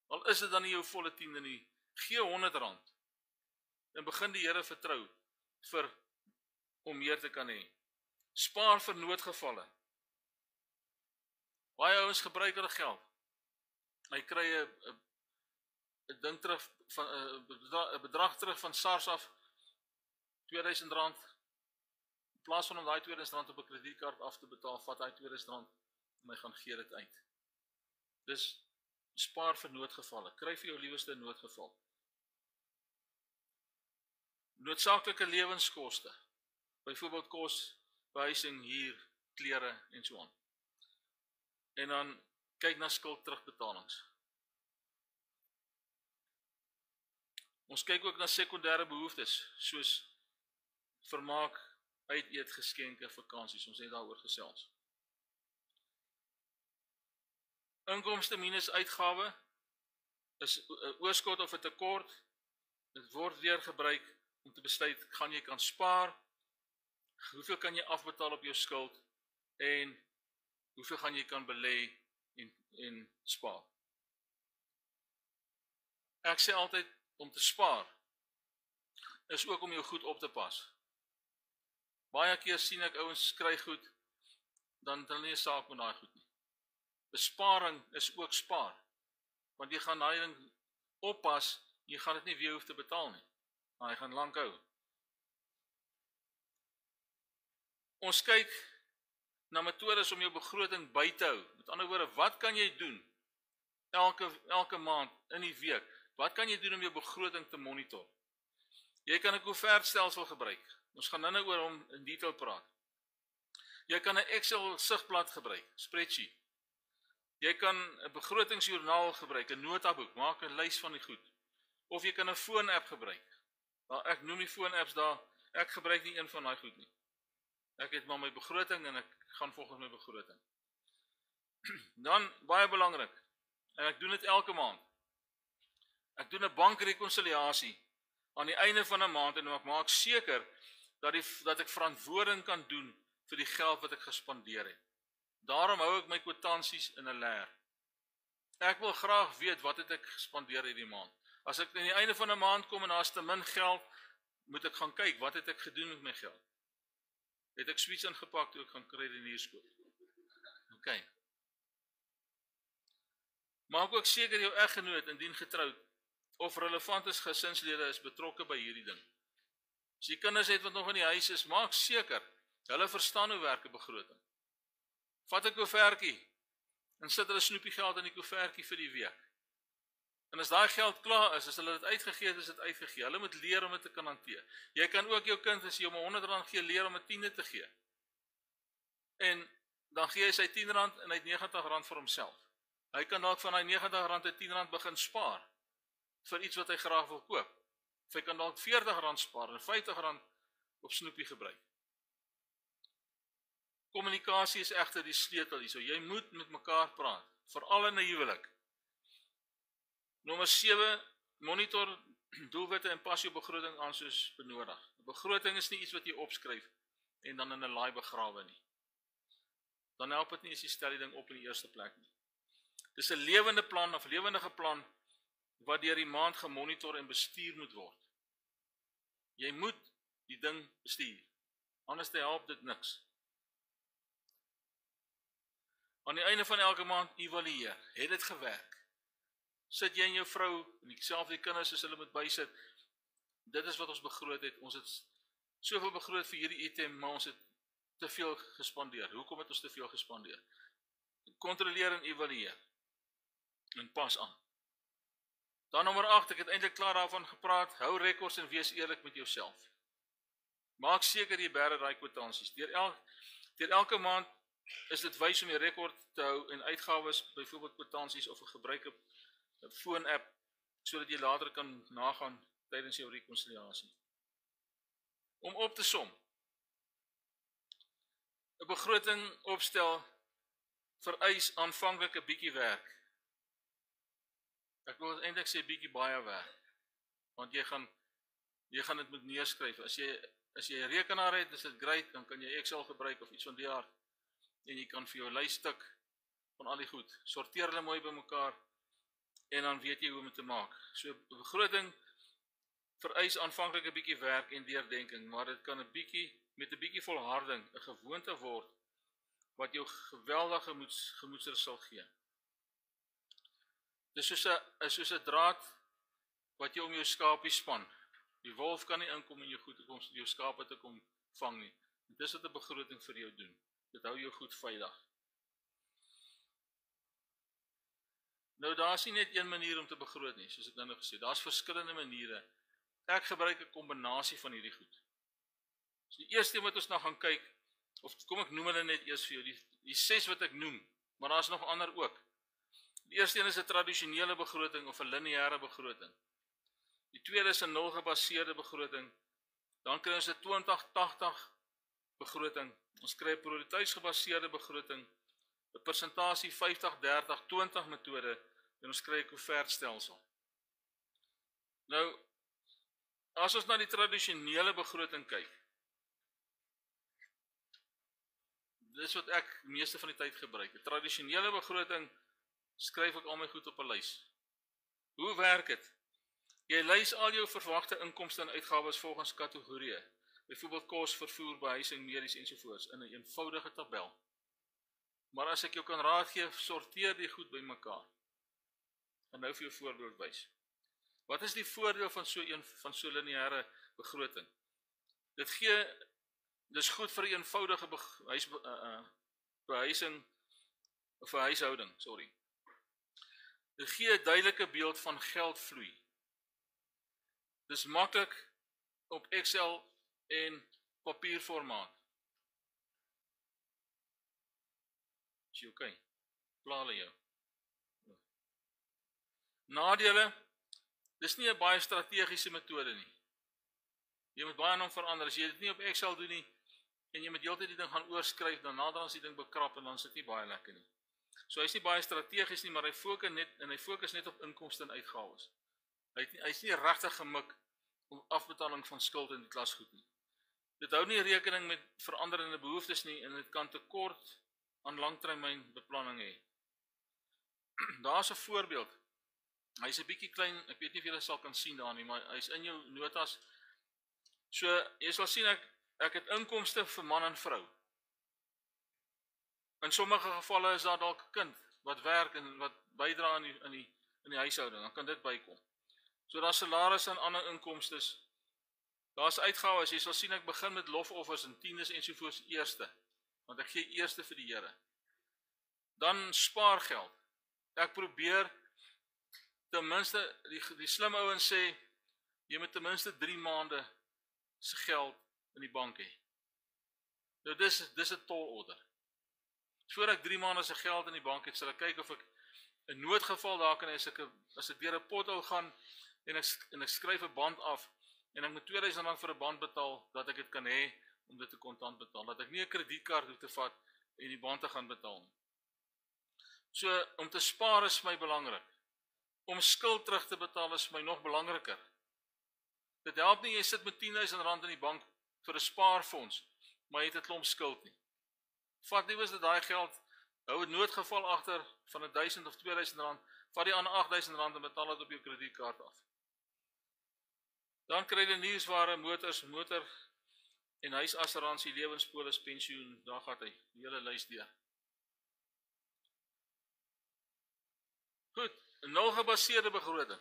Speaker 1: Al is dit dan nie jou volle tiende nie, gee R100, en begin die Here vertrou om meer te kan hê. Spaar vir noodgevalle. Baie ouens gebruik hulle geld. Hy kry 'n ding terug van 'n bedrag terug van SARS af, R2000. In plaas van om daai R2000 op 'n kredietkaart af te betaal, vat hy R2000 en hy gaan gee dit uit. Dus spaar vir noodgevalle. Kry vir jou liewerste 'n noodgeval. Noodsaaklike lewenskoste. Byvoorbeeld kos, behuising, huur, klere en so aan. En dan kyk na skuld terugbetalings. Ons kyk ook na sekondêre behoeftes, soos vermaak, uiteet, geskenke, vakansies. Ons het daaroor gesels. Inkomste minus uitgawe is 'n oorskot of 'n tekort. Dit word weer gebruik om te besluit, gaan jy kan spaar, hoeveel kan jy afbetaal op jou skuld, en hoeveel gaan jy kan belê en spaar. Ek sê altyd, om te spaar, is ook om jou goed op te pas. Baie keer sien ek ouens kry goed, dan het hulle nie 'n saak met daai goed nie. Besparing is ook spaar, want jy gaan daai ding oppas, jy gaan dit nie weer hoef te betaal nie, maar hy gaan lank hou. Ons kyk na metodes om jou begroting by te hou. Met ander woorde, wat kan jy doen elke maand in die week? Wat kan jy doen om jou begroting te monitor? Jy kan 'n koevertstelsel gebruik. Ons gaan nou oor hom in detail praat. Jy kan 'n Excel sigblad gebruik, spreadsheet. Jy kan 'n begrotingsjoernaal gebruik, 'n notaboek, maak 'n lys van die goed. Of jy kan 'n foon-app gebruik. Nou, ek noem die foon-apps daar, ek gebruik nie een van daai goed nie. Ek het maar my begroting en ek gaan volgens my begroting. Dan, baie belangrik, en ek doen dit elke maand. Ek doen 'n bankrekonsiliasie aan die einde van 'n maand en ek maak seker dat ek verantwoording kan doen vir die geld wat ek gespandeer het. Daarom hou ek my kwitansies in 'n leer. Ek wil graag weet wat het ek gespandeer hierdie maand. As ek aan die einde van 'n maand kom en daar is te min geld, moet ek gaan kyk, wat het ek gedoen met my geld? Het ek sweets ingepak toe ek gaan kredienieers koop? OK. Maak ook seker jou eggenoot, indien getroud, of relevante gesinslede is betrokke by hierdie ding. As jy kinders het wat nog in die huis is, maak seker, hulle verstaan hoe werk 'n begroting. Vat 'n koevertjie en sit hulle snoepie geld in die koevertjie vir die week. En as daai geld klaar is, as hulle dit uitgegee het, is dit uitgegee. Hulle moet leer om dit te kan hanteer. Jy kan ook jou kind, as jy hom R100 gee, leer om 'n tiende te gee. En dan gee hy sy R10 en hy het R90 vir homself. Hy kan dalk van daai R90 en R10 begin spaar vir iets wat hy graag wil koop. Of hy kan dalk R40 spaar en R50 op snoepie gebruik. Kommunikasie is egter die sleutel hierso. Jy moet met mekaar praat, veral in 'n huwelik. Nommer 7, monitor doelwitte en pas jou begroting aan soos benodig. Begroting is nie iets wat jy opskryf en dan in 'n laai begrawe nie. Dan help dit nie as jy stel die ding op in die eerste plek nie. Dis 'n lewende plan of lewendige plan wat deur die maand gemonitor en bestuur moet word. Jy moet die ding bestuur. Anders te help dit niks. Aan die einde van elke maand evalueer. Het dit gewerk? Sit jy en jou vrou, en self die kinders as hulle moet bysit. Dit is wat ons begroot het. Ons het soveel begroot vir hierdie item, maar ons het te veel gespandeer. Hoekom het ons te veel gespandeer? Kontroleer en evalueer. En pas aan. Dan nommer 8, ek het eintlik klaar daarvan gepraat, hou rekords en wees eerlik met jouself. Maak seker jy berg daai kwitansies. Deur elke maand is dit wys om die rekord te hou en uitgawes, byvoorbeeld kwitansies of 'n gebruik 'n foon-app, sodat jy later kan nagaan tydens jou rekonsiliasie. Om op te som. 'n Begroting opstel vereis aanvanklik 'n bietjie werk. Ek wil eintlik sê bietjie baie werk. Want jy gaan dit moet neerskryf. As jy 'n rekenaar het, is dit great, dan kan jy Excel gebruik of iets van die aard. En jy kan vir jou lysstuk van al die goed. Sorteer hulle mooi bymekaar en dan weet jy hoe om dit te maak. So 'n begroting vereis aanvanklik 'n bietjie werk en deurdenking, maar dit kan met 'n bietjie volharding 'n gewoonte word wat jou geweldige gemoedsrus sal gee. Dis soos 'n draad wat jy om jou skapie span. Die wolf kan nie inkom en jou skape te kom vang nie. Dis wat 'n begroting vir jou doen. Dit hou jou goed veilig. Nou daar's nie net een manier om te begroot nie, soos ek nou gesê. Daar's verskillende maniere. Ek gebruik 'n kombinasie van hierdie goed. So die eerste wat ons nou gaan kyk, of kom ek noem hulle net eers vir jou, die 6 wat ek noem, maar daar's nog ander ook. Die eerste een is 'n tradisionele begroting of 'n lineêre begroting. Die tweede is 'n nul gebaseerde begroting. Dan kry ons 'n 20-80 begroting. Ons kry 'n prioriteitsgebaseerde begroting, 'n persentasie 50-30-20 metode en ons kry 'n koevertstelsel. Nou, as ons na die tradisionele begroting kyk, dis wat ek meeste van die tyd gebruik. 'n Tradisionele begroting skryf ek al my goed op 'n lys. Hoe werk dit? Jy lys al jou verwagte inkomste en uitgawes volgens kategorieë. Byvoorbeeld kos, vervoer, behuising, medies ensovoorts in 'n eenvoudige tabel. Maar as ek jou kan raad gee, sorteer die goed bymekaar. Ek gaan nou vir jou 'n voorbeeld wys. Wat is die voordeel van so 'n lineêre begroting? Dis goed vir 'n eenvoudige behuising of 'n huishouding, sorry. Dit gee 'n duidelike beeld van geldvloei. Dis maklik op Excel en papierformaat. Is jy okay? Pla hulle jou. Nadele, dis nie 'n baie strategiese metode nie. Jy moet baie aan hom verander. As jy dit nie op Excel doen nie, en jy moet heeltyd die ding gaan oorskryf, dan nader as die ding bekrap en dan sit nie baie lekker nie. So hy's nie baie strategies nie, maar hy fokus net op inkomste en uitgawes. Hy's nie regtig gemik om afbetaling van skuld in die klasgoed nie. Dit hou nie rekening met veranderende behoeftes nie en dit kan tekort aan langtermyn beplanning hê. Daar's 'n voorbeeld. Hy's 'n bietjie klein, ek weet nie of julle sal kan sien daar nie, maar hy's in jou notas. So jy sal sien ek het inkomste vir man en vrou. In sommige gevalle is daar dalk 'n kind wat werk en wat bydra in die huishouding, dan kan dit bykom. So daar's salarisse en ander inkomstes. Daar's uitgawes. Jy sal sien ek begin met lofoffers en tiendes ensovoorts eerste, want ek gee eerste vir die Here. Dan spaargeld. Ek probeer ten minste die slim ouens sê jy moet ten minste 3 maande se geld in die bank hê. Nou dis 'n tolorder. Voor ek 3 maande se geld in die bank het, sal ek kyk of ek 'n noodgeval daar kan hê as ek deur 'n pothol gaan en ek skryf 'n band af en ek moet R2000 vir 'n band betaal, dat ek dit kan hê om dit te kontant betaal, dat ek nie 'n kredietkaart hoef te vat en die band te gaan betaal nie. So om te spaar is my belangrik. Om skuld terug te betaal is my nog belangriker. Dit help nie jy sit met R10.000 in die bank vir 'n spaarfonds, maar jy het 'n klomp skuld nie. Vat liewers dat daai geld, hou 'n noodgeval agter van R1.000 of R2.000, vat die ander R8.000 en betaal dit op jou kredietkaart af. Dan kry jy nuusware, motor en huisassuransie, lewenspolis, pensioen, daar gaan hy, die hele lys deur. Goed, 'n nulgebaseerde begroting.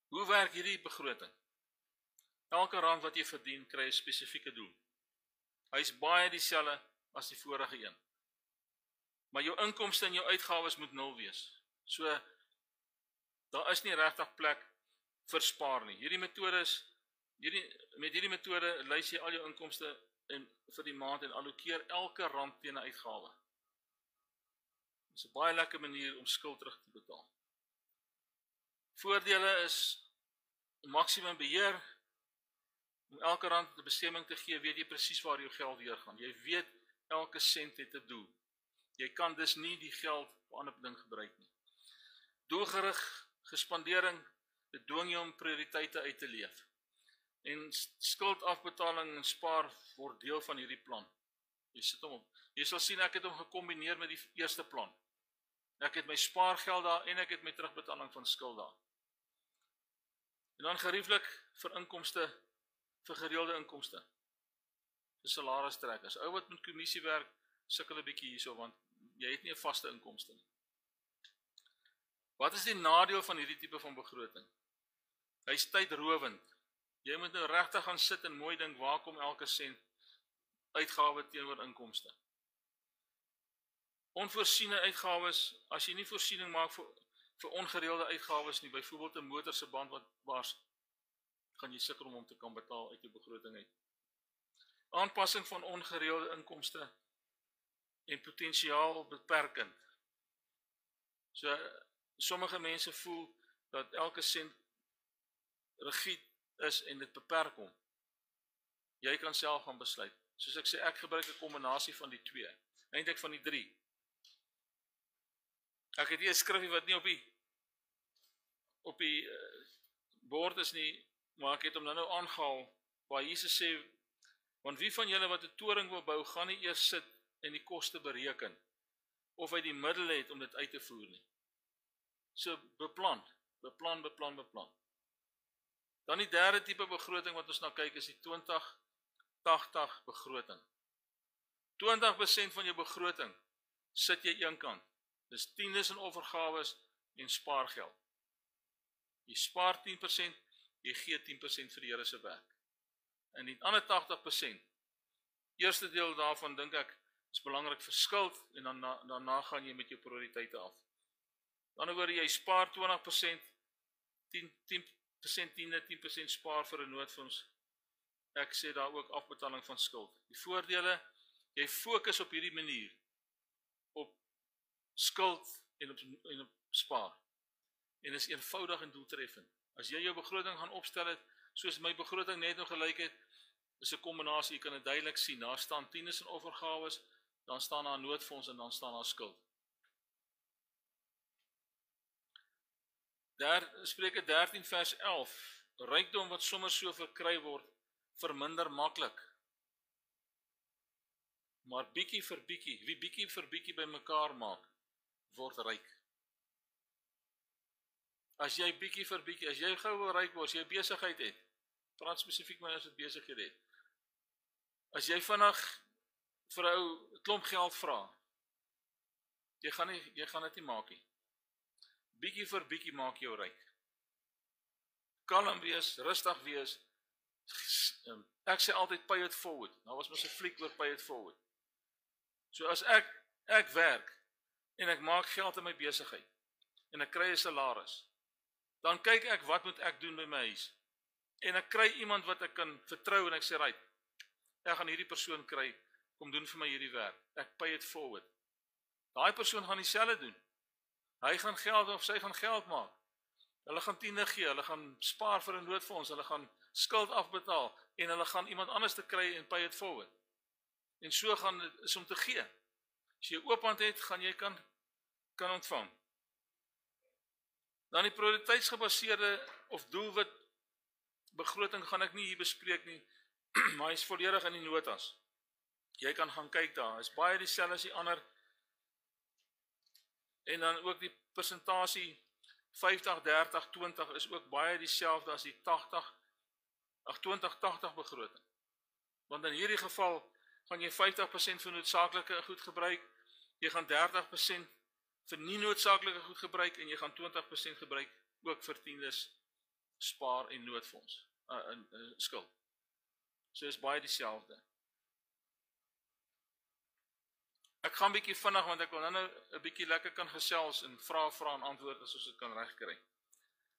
Speaker 1: Hoe werk hierdie begroting? Elke rand wat jy verdien, kry 'n spesifieke doel. Hy is baie dieselfde as die vorige een. Maar jou inkomste en jou uitgawes moet 0 wees. So, daar is nie regtig plek vir spaar nie. Met hierdie metode lys jy al jou inkomste vir die maand en allokeer elke rand teen 'n uitgawe. Dit is 'n baie lekker manier om skuld terug te betaal. Voordele is maksimum beheer. Om elke rand 'n bestemming te gee, weet jy presies waar jou geld weer gaan. Jy weet elke sent het 'n doel. Jy kan dus nie die geld vir ander ding gebruik nie. Doelgerig gespandering, dit dwing jou om prioriteite uit te leef. En skuldafbetaling en spaar word deel van hierdie plan. Jy sit hom op. Jy sal sien ek het hom gekombineer met die eerste plan. Ek het my spaargeld daar en ek het my terugbetaling van skuld daar. En dan gerieflik vir inkomste, vir gereelde inkomste. Vir salaristrekkers. Ou wat met kommissie werk, sukkel 'n bietjie hierso want jy het nie 'n vaste inkomste nie. Wat is die nadeel van hierdie tipe van begroting? Hy is tydrowend. Jy moet nou regtig gaan sit en mooi dink waar kom elke sent uitgawe teenoor inkomste. Onvoorsiene uitgawes, as jy nie voorsiening maak vir ongereelde uitgawes nie, byvoorbeeld 'n motor se band wat bars, gaan jy sukkel om hom te kan betaal uit jou begroting uit. Aanpassing van ongereelde inkomste en potensiaal beperkend. So, sommige mense voel dat elke sent rigied is en dit beperk hom. Jy kan self gaan besluit. Soos ek sê, ek gebruik 'n kombinasie van die twee, eintlik van die 3. Ek het hier 'n skrifgie wat nie op die bord is nie, maar ek het hom nou aangehaal, waar Jesus sê, want wie van julle wat 'n toring wil bou, gaan nie eers sit en die koste bereken, of hy die middel het om dit uit te voer nie. So, beplan. Dan die derde tipe begroting wat ons nou kyk, is die 20-80 begroting. 20% van jou begroting sit jy eenkant. Dis tiendes en offergawes en spaargeld. Jy spaar 10%, jy gee 10% vir die Here se werk. En die ander 80%, eerste deel daarvan dink ek, is belangrik vir skuld, en daarna gaan jy met jou prioriteite af. Dan oor jy spaar 20%, 10% tiende, 10% spaar vir 'n noodfonds. Ek sê daar ook afbetaling van skuld. Die voordele, jy fokus op hierdie manier, op skuld en op spaar. En is eenvoudig en doeltreffend. As jy jou begroting gaan opstel het, soos my begroting net nog gelyk het, is 'n kombinasie, jy kan dit duidelik sien. Daar staan tiendes en offergawes, dan staan daar noodfonds en dan staan daar skuld. Spreuke 13 vers 11, rykdom wat sommer so verkry word, verminder maklik. Maar bietjie vir bietjie, wie bietjie vir bietjie bymekaar maak, word ryk. As jy bietjie vir bietjie, as jy gou wil ryk word, as jy besigheid het, praat spesifiek met as jy besigheid het. As jy vinnig vir 'n ou 'n klomp geld vra, jy gaan dit nie maak nie. Bietjie vir bietjie maak jou ryk. Kalm wees, rustig wees. Ek sê altyd pay it forward. Nou was mos 'n fliek oor pay it forward. So as ek werk en ek maak geld in my besigheid en ek kry 'n salaris, dan kyk ek wat moet ek doen by my huis. En ek kry iemand wat ek kan vertrou en ek sê right, ek gaan hierdie persoon kry, kom doen vir my hierdie werk. Ek pay it forward. Daai persoon gaan dieselfde doen. Hy gaan geld of sy gaan geld maak. Hulle gaan tiende gee, hulle gaan spaar vir 'n noodfonds, hulle gaan skuld afbetaal en hulle gaan iemand anders te kry en pay it forward. En so gaan dit is om te gee. As jy oop hand het, gaan jy kan ontvang. Dan die prioriteitsgebaseerde of doelwit begroting gaan ek nie hier bespreek nie, maar hy is volledig in die notas. Jy kan gaan kyk daar, is baie dieselfde as die ander. En dan ook die persentasie 50-30-20 is ook baie dieselfde as die 20-80 begroting. Want in hierdie geval gaan jy 50% vir noodsaaklike goed gebruik, jy gaan 30% vir nie noodsaaklike goed gebruik en jy gaan 20% gebruik ook vir tiendes, spaar en noodfonds, skuld. So is baie dieselfde. Ek gaan bietjie vinnig, want ek wil nou 'n bietjie lekker kan gesels en vra en antwoord as ons dit kan regkry.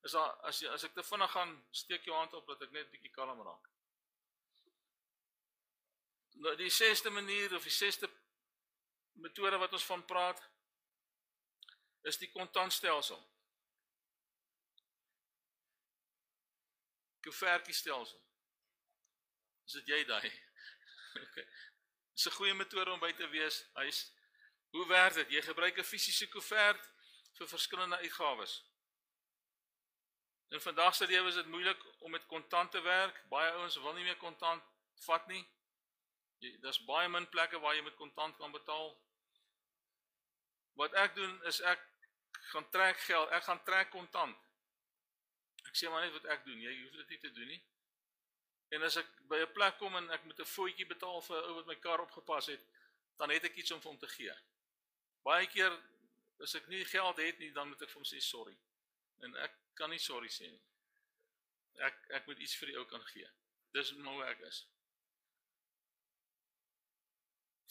Speaker 1: As ek te vinnig gaan, steek jou hand op dat ek net bietjie kalm raak. Nou, die 6ste manier of die 6ste metode wat ons van praat, is die kontantstelsel. Koevertjiestelsel. Is dit jy daai? Okay. Dis 'n goeie metode om by te wees. Hoe werk dit? Jy gebruik 'n fisiese koevert vir verskillende uitgawes. In vandag se lewe is dit moeilik om met kontant te werk. Baie ouens wil nie meer kontant vat nie. Daar's baie min plekke waar jy met kontant kan betaal. Wat ek doen is ek gaan trek geld, ek gaan trek kontant. Ek sê maar net wat ek doen, jy hoef dit nie te doen nie. En as ek by 'n plek kom en ek moet 'n voetjie betaal vir 'n ou wat my kar opgepas het, dan het ek iets om vir hom te gee. Baie keer as ek nie geld het nie, dan moet ek vir hom sê sorry. En ek kan nie sorry sê nie. Ek moet iets vir die ou kan gee. Dis hoe ek is.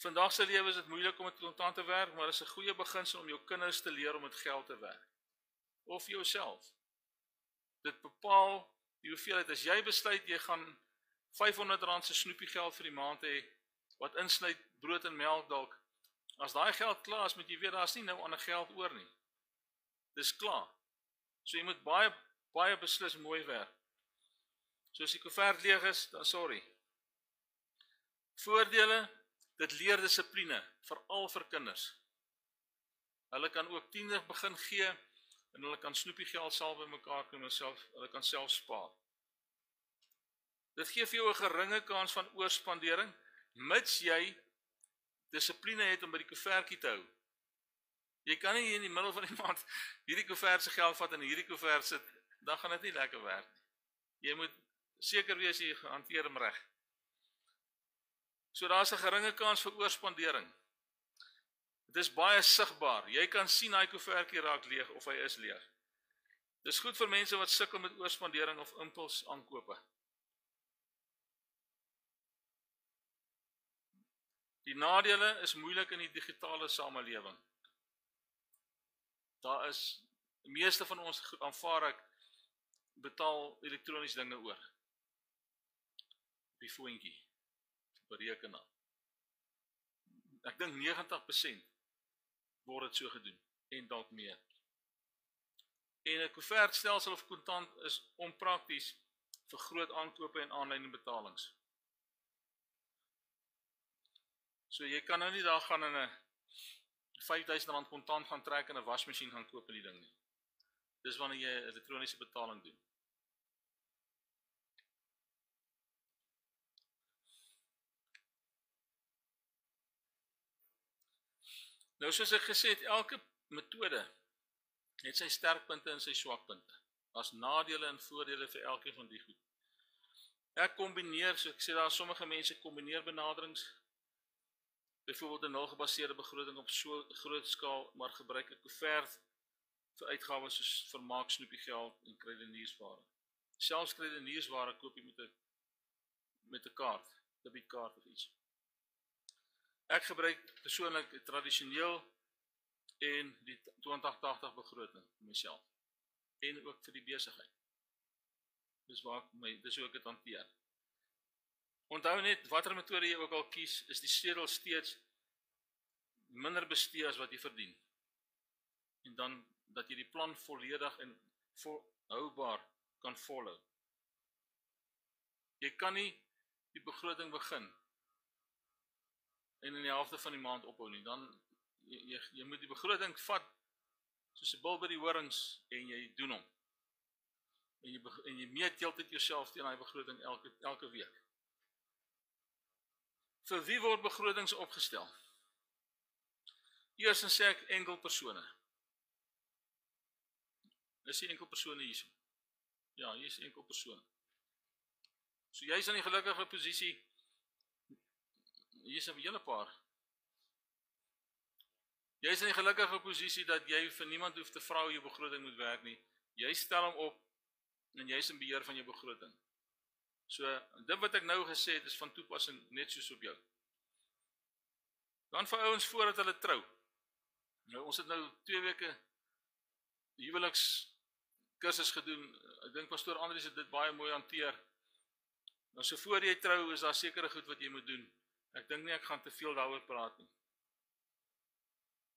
Speaker 1: Vandag se lewe is dit moeilik om met kontant te werk, maar dit is 'n goeie beginsel om jou kinders te leer om met geld te werk. Of jouself. Dit bepaal die hoeveelheid. As jy besluit jy gaan R500 se snoepie geld vir die maand hê, wat insluit brood en melk dalk, as daai geld klaar is, moet jy weet daar's nie nou ander geld oor nie. Dis klaar. So jy moet baie beslis mooi werk. So as die koevert leeg is, dan sorry. Voordele, dit leer dissipline, veral vir kinders. Hulle kan ook tieners begin gee, en hulle kan snoepie geld self by mekaar kry, hulle kan self spaar. Dit gee vir jou 'n geringe kans van oorspandering, mits jy dissipline het om by die koevertjie te hou. Jy kan nie hier in die middel van die maand hierdie koevert se geld vat en hierdie koevert sit, dan gaan dit nie lekker werk nie. Jy moet seker wees jy hanteer hom reg. So daar's 'n geringe kans vir oorspandering. Dit is baie sigbaar. Jy kan sien daai koevertjie raak leeg of hy is leeg. Dis goed vir mense wat sukkel met oorspandering of impuls aankope. Die nadele is moeilik in die digitale samelewing. Daar is, die meeste van ons aanvaar ek, betaal elektronies dinge oor. Op die foontjie, op die rekenaar. Ek dink 90% word dit so gedoen, en dalk meer. En 'n koevertstelsel of kontant is onprakties vir groot aankope en aanlyn betalings. So jy kan nou nie daar gaan in 'n R5000 kontant gaan trek en 'n wasmasjien gaan koop in die ding nie. Dis wanneer jy 'n elektroniese betaling doen. Nou soos ek gesê het, elke metode het sy sterkpunte en sy swakpunte. Daar's nadele en voordele vir elkeen van die goed. Ek kombineer, so ek sê daar sommige mense kombineer benaderings. Byvoorbeeld 'n nulgebaseerde begroting op so groot skaal, maar gebruik 'n koevert vir uitgawes soos vermaak, snoepie geld en kruideniersware. Selfs kruideniersware koop jy met 'n kaart, debietkaart of iets. Ek gebruik persoonlik tradisioneel en die 2080 begroting vir myself en ook vir die besigheid. Dis hoe ek dit hanteer. Onthou net, watter metode jy ook al kies, is die sleutel steeds minder bestee as wat jy verdien. En dan dat jy die plan volledig en volhoubaar kan volhou. Jy kan nie die begroting begin en in die helfte van die maand ophou nie. Dan jy moet die begroting vat soos 'n bil by die horings en jy doen hom. En jy meet heeltyd jouself teen daai begroting elke week. Vir wie word begrotings opgestel? Eers sê ek enkel persone. Is die enkel persone hierso? Ja, hier is enkel persone. So jy is in die gelukkige posisie hier is 'n hele paar. Jy is in die gelukkige posisie dat jy vir niemand hoef te vra hoe jou begroting moet werk nie. Jy stel hom op en jy is in beheer van jou begroting. So, dit wat ek nou gesê het is van toepassing net soos op jou. Dan vir ouens voordat hulle trou. Nou, ons het nou 2 weke huwelikskursus gedoen. Ek dink pastoor Andries het dit baie mooi hanteer. Nou, so voor jy trou is daar sekere goed wat jy moet doen. Ek dink nie ek gaan te veel daaroor praat nie.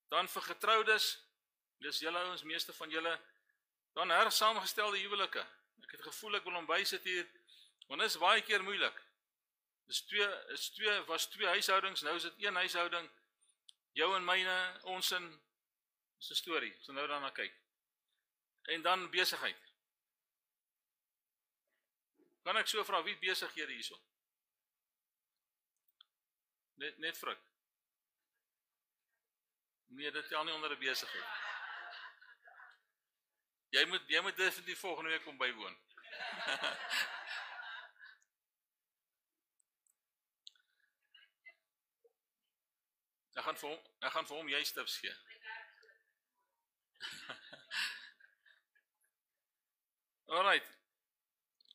Speaker 1: Dan vir getroudes, dis julle ouens, meeste van julle, dan hersamengestelde huwelike. Ek het gevoel ek wil hom bysit hier, want dit is baie keer moeilik. Was twee huishoudings, nou is dit een huishouding, jou en myne, ons in, is 'n storie, so nou daarna kyk. En dan besigheid. Kan ek so vra, wie besighede hierso? Net vrug. Nee, dit tel nie onder 'n besigheid. Jy moet definitief volgende week kom bywoon. Ek gaan vir hom jy tips gee. Alright.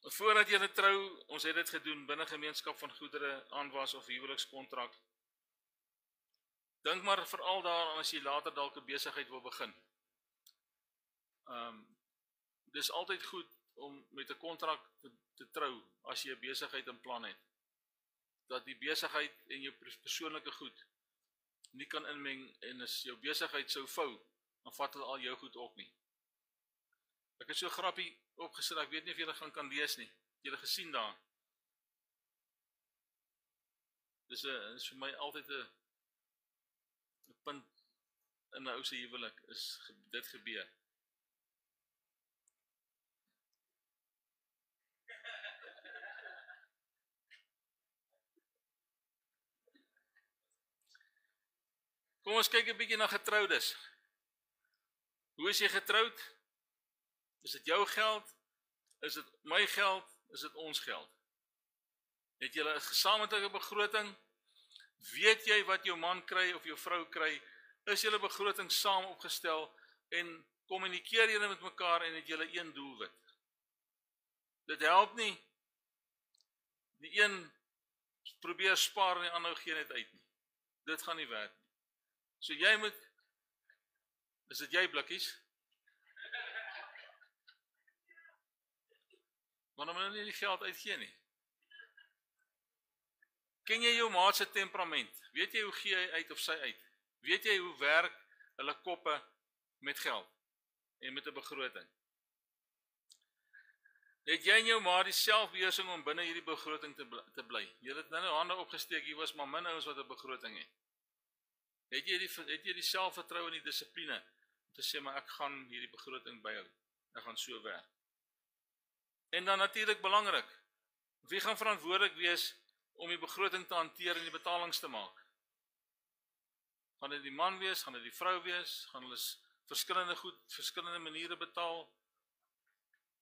Speaker 1: Voordat jy trou, ons het dit gedoen binne gemeenskap van goedere, aanwas of huwelikskontrak. Dink maar veral daaraan as jy later dalk 'n besigheid wil begin. Dis altyd goed om met 'n kontrak te trou as jy 'n besigheid in plan het. Dat die besigheid en jou persoonlike goed nie kan inmeng en as jou besigheid sou vou, dan vat hulle al jou goed op nie. Ek het so 'n grappie opgesit, ek weet nie of julle kan lees nie. Het julle gesien daar? Dis vir my altyd 'n punt in 'n ou se huwelik is dit gebeur. Kom ons kyk 'n bietjie na getroudes. Hoe is jy getroud? Is dit jou geld? Is dit my geld? Is dit ons geld? Het julle 'n gesamentlike begroting? Weet jy wat jou man kry of jou vrou kry? Is julle begroting saam opgestel en kommunikeer julle met mekaar en het julle een doelwit? Dit help nie. Die een probeer spaar en die ander gee net uit nie. Dit gaan nie werk nie. So jy moet, is dit jy blikkies? Maar dan moet jy nie die geld uitgee nie. Ken jy jou maat se temperament? Weet jy hoe gee hy uit of sy uit? Weet jy hoe werk hulle koppe met geld en met 'n begroting? Het jy en jou maat die selfbeheersing om binne hierdie begroting te bly? Jy het nou hande opgesteek, hier was maar min ouens wat 'n begroting het. Het jy die selfvertroue en die dissipline om te sê, maar ek gaan hierdie begroting byhou. Ek gaan so werk. En dan natuurlik belangrik, wie gaan verantwoordelik wees om die begroting te hanteer en die betalings te maak? Gaan dit die man wees, gaan dit die vrou wees, gaan hulle verskillende maniere betaal?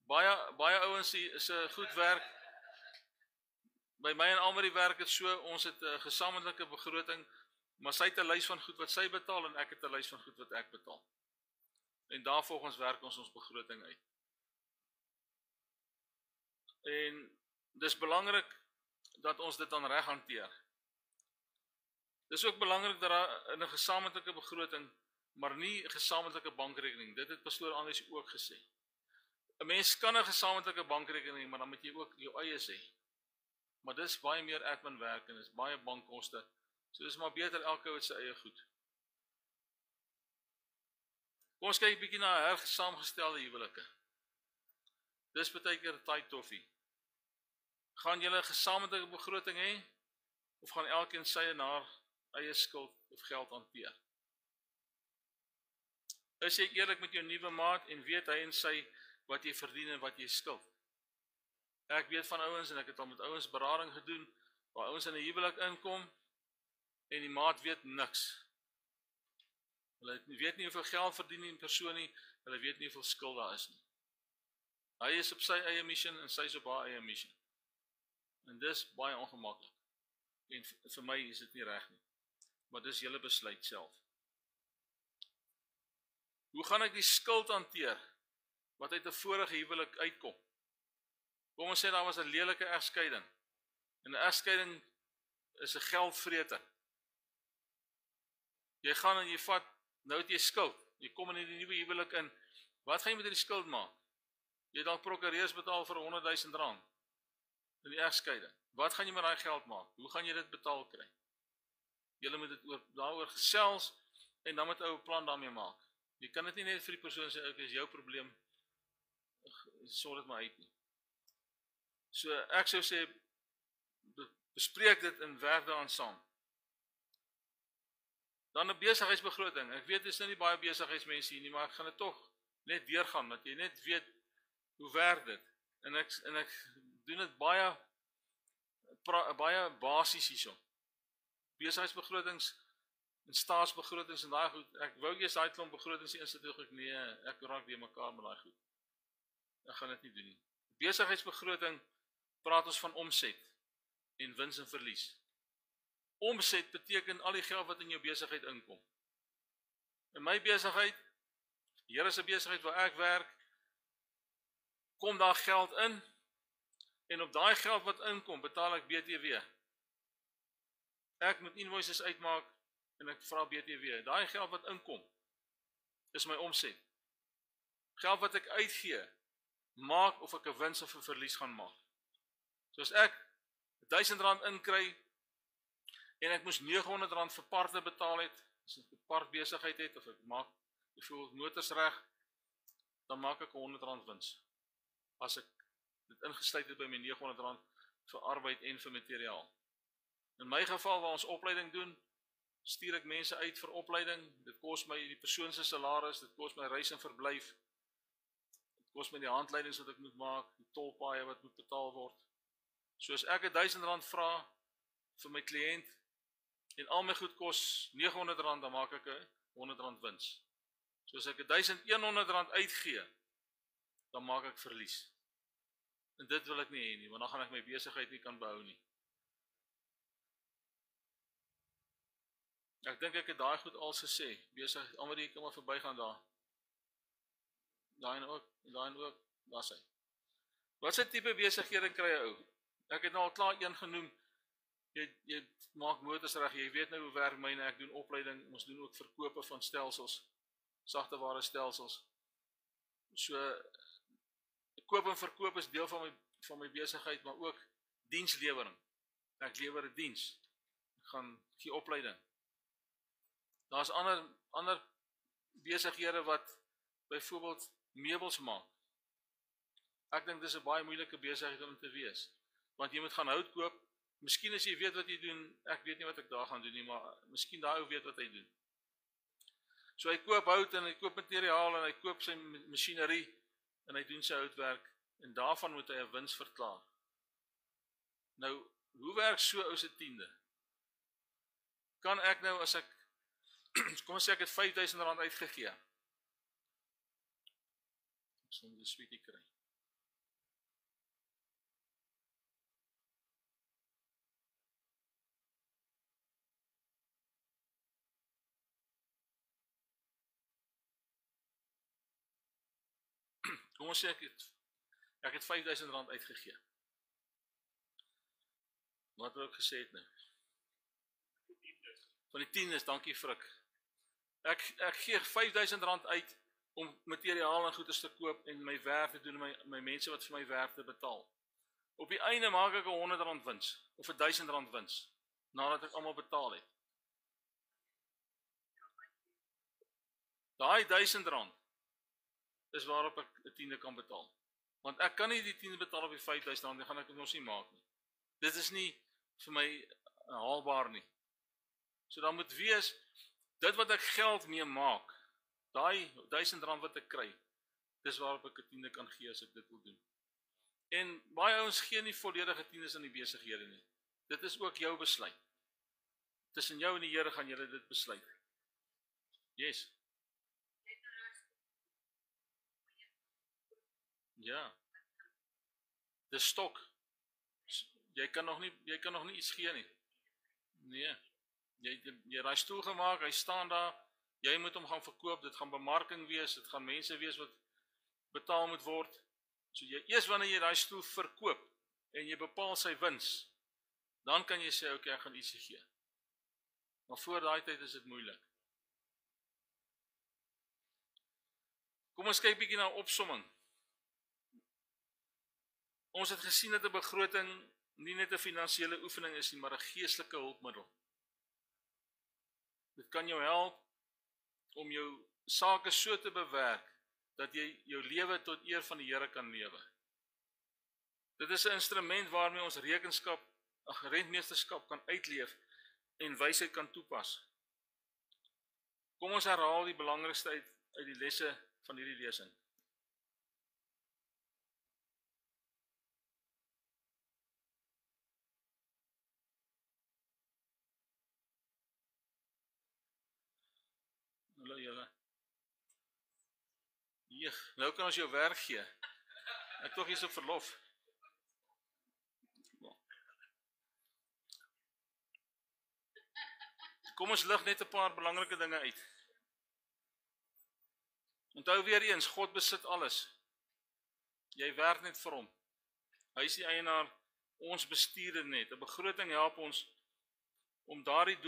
Speaker 1: Baie ouens se goed werk. By my en Almarie werk dit so, ons het 'n gesamentlike begroting, maar sy het 'n lys van goed wat sy betaal en ek het 'n lys van goed wat ek betaal. En daarvolgens werk ons begroting uit. En dis belangrik dat ons dit dan reg hanteer. Dis ook belangrik dat daar in 'n gesamentlike begroting, maar nie 'n gesamentlike bankrekening. Dit het pastoor Andries ook gesê. 'n Mens kan 'n gesamentlike bankrekening, maar dan moet jy ook jou eie sê. Maar dis baie meer admin werk en dis baie bankkoste. So dis maar beter elke ou het sy eie goed. Kom ons kyk 'n bietjie na hersaamgestelde huwelike. Dis baie keer 'n taai toffie. Gaan julle 'n gesamentlike begroting hê of gaan elkeen sy en haar eie skuld of geld hanteer? Is jy eerlik met jou nuwe maat en weet hy en sy wat jy verdien en wat jy skuld? Ek weet van ouens en ek het al met ouens berading gedoen waar ouens in 'n huwelik inkom en die maat weet niks. Hulle weet nie hoeveel geld verdien die persoon nie, hulle weet nie hoeveel skuld daar is nie. Hy is op sy eie mission en sy is op haar eie mission. En dis baie ongemaklik. En vir my is dit nie reg nie. Maar dis julle besluit self. Hoe gaan ek die skuld hanteer wat uit 'n vorige huwelik uitkom? Kom ons sê daar was 'n lelike egskeiding. En 'n egskeiding is 'n geldvreter. Jy gaan en jy vat, nou het jy skuld. Jy kom in die nuwe huwelik in. Wat gaan jy met die skuld maak? Jy dalk prokureurs betaal vir R100,000 in die egskeiding. Wat gaan jy met daai geld maak? Hoe gaan jy dit betaal kry? Julle moet dit daaroor gesels en dan moet ou 'n plan daarmee maak. Jy kan dit nie net vir die persoon sê, "Ek is jou probleem, sorg dit maar uit nie." So ek sou sê, bespreek dit en werk daaraan saam. Dan 'n besigheidsbegroting. Ek weet dit is nou nie baie besigheidsmense hier nie, maar ek gaan dit tog net deurgaan, dat jy net weet hoe werk dit. En ek doen dit baie basies hierso. Besigheidsbegrotings en staatsbegrotings en daai goed. Ek wou eers daai klomp begrotings insit, toe ek nee, ek raak weer mekaar met daai goed. Ek gaan dit nie doen nie. Besigheidsbegroting praat ons van omset en wins en verlies. Omset beteken al die geld wat in jou besigheid inkom. In my besigheid, die Here se besigheid waar ek werk, kom daar geld in en op daai geld wat inkom, betaal ek BTW. Ek moet invoices uitmaak en ek vra BTW. Daai geld wat inkom is my omset. Geld wat ek uitgee, maak of ek 'n wins of 'n verlies gaan maak. So as ek R1000 inkry en ek moes R900 vir parte betaal het, as ek 'n partbesigheid het of ek maak byvoorbeeld motors reg, dan maak ek R100 wins. As ek dit ingesluit het by my R900 vir arbeid en vir materiaal. In my geval waar ons opleiding doen, stuur ek mense uit vir opleiding. Dit kos my die persoon se salaris, dit kos my reis en verblyf. Dit kos my die handleidings wat ek moet maak, die tolpaaie wat moet betaal word. So as ek R1000 vra vir my kliënt en al my goed kos R900, dan maak ek R100 wins. So as ek R1100 uitgee, dan maak ek verlies. En dit wil ek nie hê nie, want dan gaan ek my besigheid nie kan behou nie. Ek dink ek het daai goed al gesê. Besig, almal die kan maar verbygaan daar. Daai en ook, daar sy. Wat se tipe besighede kry jy ou? Ek het nou al klaar een genoem. Jy maak motors reg, jy weet nou hoe werk myne, ek doen opleiding, ons doen ook verkope van stelsels, sagteware stelsels. So koop en verkoop is deel van my besigheid, maar ook dienslewering. Ek lewer 'n diens. Ek gaan gee opleiding. Daar's ander besighede wat byvoorbeeld meubels maak. Ek dink dis 'n baie moeilike besigheid om te wees. Want jy moet gaan hout koop. Miskien as jy weet wat jy doen, ek weet nie wat ek daar gaan doen nie, maar miskien daai ou weet wat hy doen. So hy koop hout en hy koop materiaal en hy koop sy masjinerie en hy doen sy houtwerk en daarvan moet hy 'n wins verklaar. Nou, hoe werk so ou se tiende? Kan ek nou as ek kom ons sê ek het R5000 uitgegee. Ek sal die sweetie kry. Kom ons sê ek het R5000 uitgegee. Wat wou ek gesê het nou? Van die tiendes, dankie Frik. Ek gee R5000 uit om materiaal en goeder te koop en my werk te doen en my mense wat vir my werk te betaal. Op die einde maak ek R100 wins of R1000 wins nadat ek almal betaal het. Daai R1000 is waarop ek 'n tiende kan betaal. Want ek kan nie die tiende betaal op die R5000, dan gaan ek dit mos nie maak nie. Dit is nie vir my haalbaar nie. So dan moet wees, dit wat ek geld mee maak, daai R1000 wat ek kry, dis waarop ek 'n tiende kan gee as ek dit wil doen. En baie ouens gee nie volledige tiendes aan die besighede nie. Dit is ook jou besluit. Tussen jou en die Here gaan julle dit besluit. Yes. Ja. Dis stok. Jy kan nog nie iets gee nie. Nee. Jy daai stoel gemaak, hy staan daar, jy moet hom gaan verkoop, dit gaan bemarking wees, dit gaan mense wees wat betaal moet word. So eers wanneer jy daai stoel verkoop en jy bepaal sy wins, dan kan jy sê okay, ek gaan ietsie gee. Maar voor daai tyd is dit moeilik. Kom ons kyk bietjie na opsomming. Ons het gesien dat 'n begroting nie net 'n finansiële oefening is nie, maar 'n geestelike hulpmiddel. Dit kan jou help om jou sake so te bewerk dat jy jou lewe tot eer van die Here kan lewe. Dit is 'n instrument waarmee ons rentmeesterskap kan uitleef en wysheid kan toepas. Kom ons herhaal die belangrikste uit die lesse van hierdie lesing. Hallo julle. Nou kan ons jou werk gee. Ek tog hier's op verlof. Kom ons lig net 'n paar belangrike dinge uit. Onthou weer eens, God besit alles. Jy werk net vir hom. Hy is die eienaar, ons bestuur dit net. 'n Begroting help ons om daardie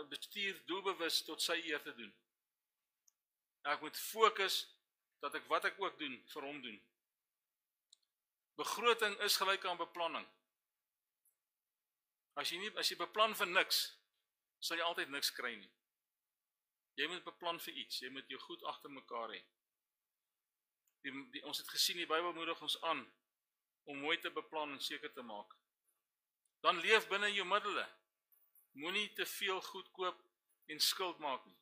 Speaker 1: bestuur doelbewus tot sy eer te doen. Ek moet fokus dat ek wat ek ook doen, vir hom doen. Begroting is gelyk aan beplanning. As jy beplan vir niks, sal jy altyd niks kry nie. Jy moet beplan vir iets, jy moet jou goed agter mekaar hê. Ons het gesien, die Bybel moedig ons aan om mooi te beplan en seker te maak. Dan leef binne jou middele. Moenie te veel goed koop en skuld maak nie.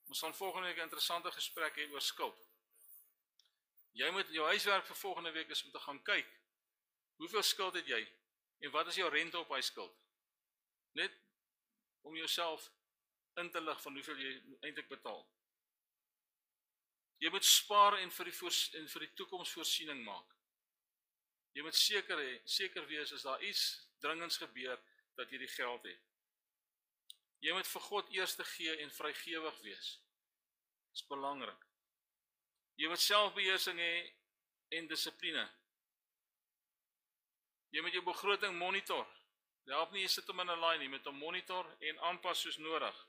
Speaker 1: Ons gaan volgende week 'n interessante gesprek hê oor skuld. Jou huiswerk vir volgende week is om te gaan kyk, hoeveel skuld het jy en wat is jou rente op hy skuld? Net om jouself in te lig van hoeveel jy eintlik betaal. Jy moet spaar en vir die toekoms voorsiening maak. Jy moet seker wees as daar iets dringends gebeur, dat jy die geld het. Jy moet vir God eerste gee en vrygewig wees. Dit is belangrik. Jy moet selfbeheersing hê en dissipline. Jy moet jou begroting monitor. Dit help nie jy sit hom in 'n lyn nie, jy moet hom monitor en aanpas soos nodig.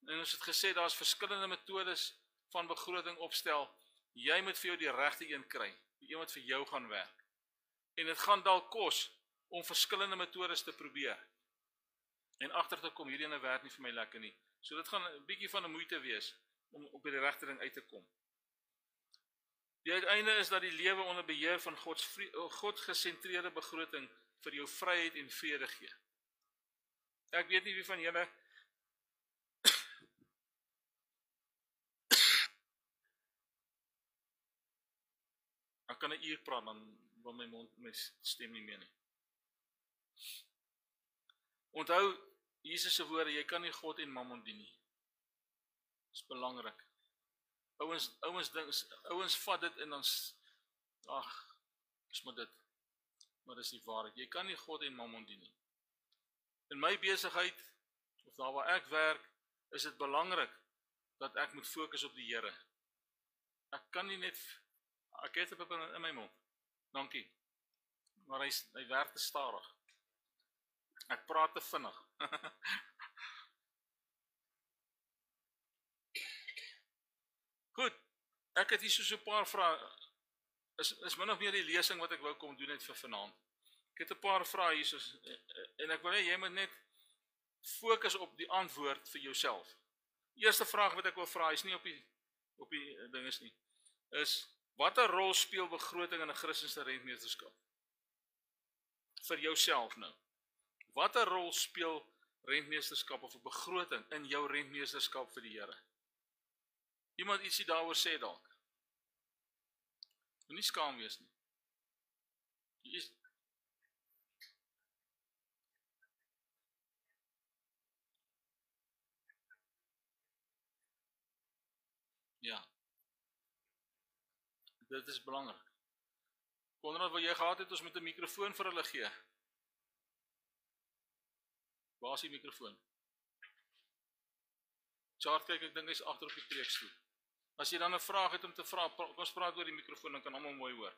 Speaker 1: En ons het gesê, daar is verskillende metodes van begroting opstel. Jy moet vir jou die regte een kry, die een wat vir jou gaan werk. En dit gaan dalk kos om verskillende metodes te probeer. En agter te kom, hierdie ene werk nie vir my lekker nie. So dit gaan 'n bietjie van 'n moeite wees om op die regte ding uit te kom. Die uiteinde is dat die lewe onder beheer van God gesentreerde begroting vir jou vryheid en vrede gee. Ek weet nie wie van julle ek kan 'n uur praat, dan wil my stem nie meer nie. Onthou Jesus se woorde, jy kan nie God en mammon dien nie. Dit is belangrik. Ouens vat dit en dan is maar dit. Maar dis nie waarheid. Jy kan nie God en mammon dien nie. In my besigheid of daar waar ek werk, is dit belangrik dat ek moet fokus op die Here. Ek kan nie net ek het 'n pip in my mond. Dankie. Maar hy werk te stadig. Ek praat te vinnig. Goed, ek het hier so 'n paar vrae. Is min of meer die lesing wat ek wou kom doen net vir vanaand. Ek het 'n paar vrae hier en ek wil hê jy moet net fokus op die antwoord vir jouself. Die eerste vraag wat ek wil vra is nie op die ding is nie. Is watter rol speel begroting in 'n Christelike rentmeesterskap? Vir jouself nou. Watter rol speel rentmeesterskap of 'n begroting in jou rentmeesterskap vir die Here? Iemand ietsie daaroor sê dalk. Moenie skaam wees nie. Ja. Dit is belangrik. Konrad, wat jy gehad het, ons met 'n mikrofoon vir hulle gee. Waar is die mikrofoon? Chart, kyk, ek dink hy's agter op die preekstoel. As jy dan 'n vraag het om te vra, kom ons praat oor die mikrofoon, dan kan almal mooi hoor.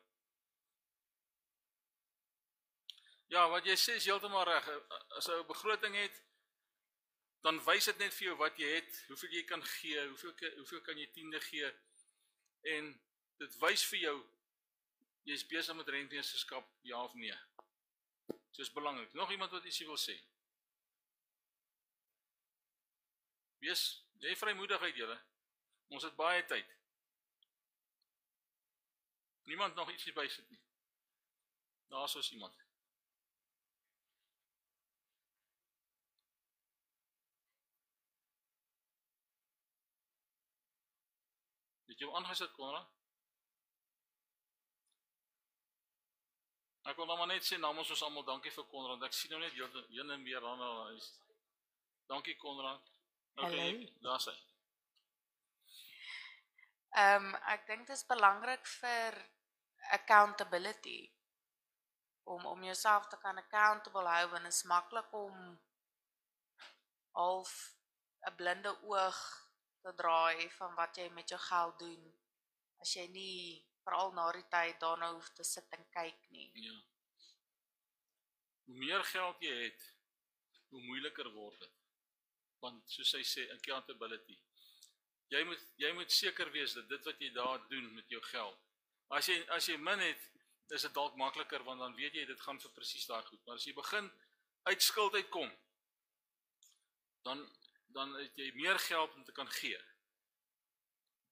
Speaker 1: Ja, wat jy sê is heeltemal reg. As jy 'n begroting het, dan wys dit net vir jou wat jy het, hoeveel jy kan gee, hoeveel kan jy tiende gee, en dit wys vir jou, jy is besig met rentmeesterskap, ja of nee. So is belangrik. Nog iemand wat ietsie wil sê? Wees, jy vrymoedig uit julle. Ons het baie tyd. Niemand nog ietsie bysit nie. Daar is iemand. Het jy aangesit, Konrad? Ek wil nou maar net sê namens ons almal dankie vir Konrad. Ek sien nou net heen en weer aan haar huis. Dankie Konrad. Okay, daar sê.
Speaker 2: Ek dink dit is belangrik vir accountability. Om jouself te kan accountable hou, want dit is maklik om half 'n blinde oog te draai van wat jy met jou geld doen, as jy nie veral na die tyd daarna hoef te sit en kyk nie.
Speaker 1: Ja. Hoe meer geld jy het, hoe moeiliker word dit. Want soos hy sê, accountability. Jy moet seker wees dat dit wat jy daar doen met jou geld. As jy min het, is dit dalk makliker, want dan weet jy dit gaan vir presies daai goed. Maar as jy begin uit skuld uitkom, dan het jy meer geld om te kan gee.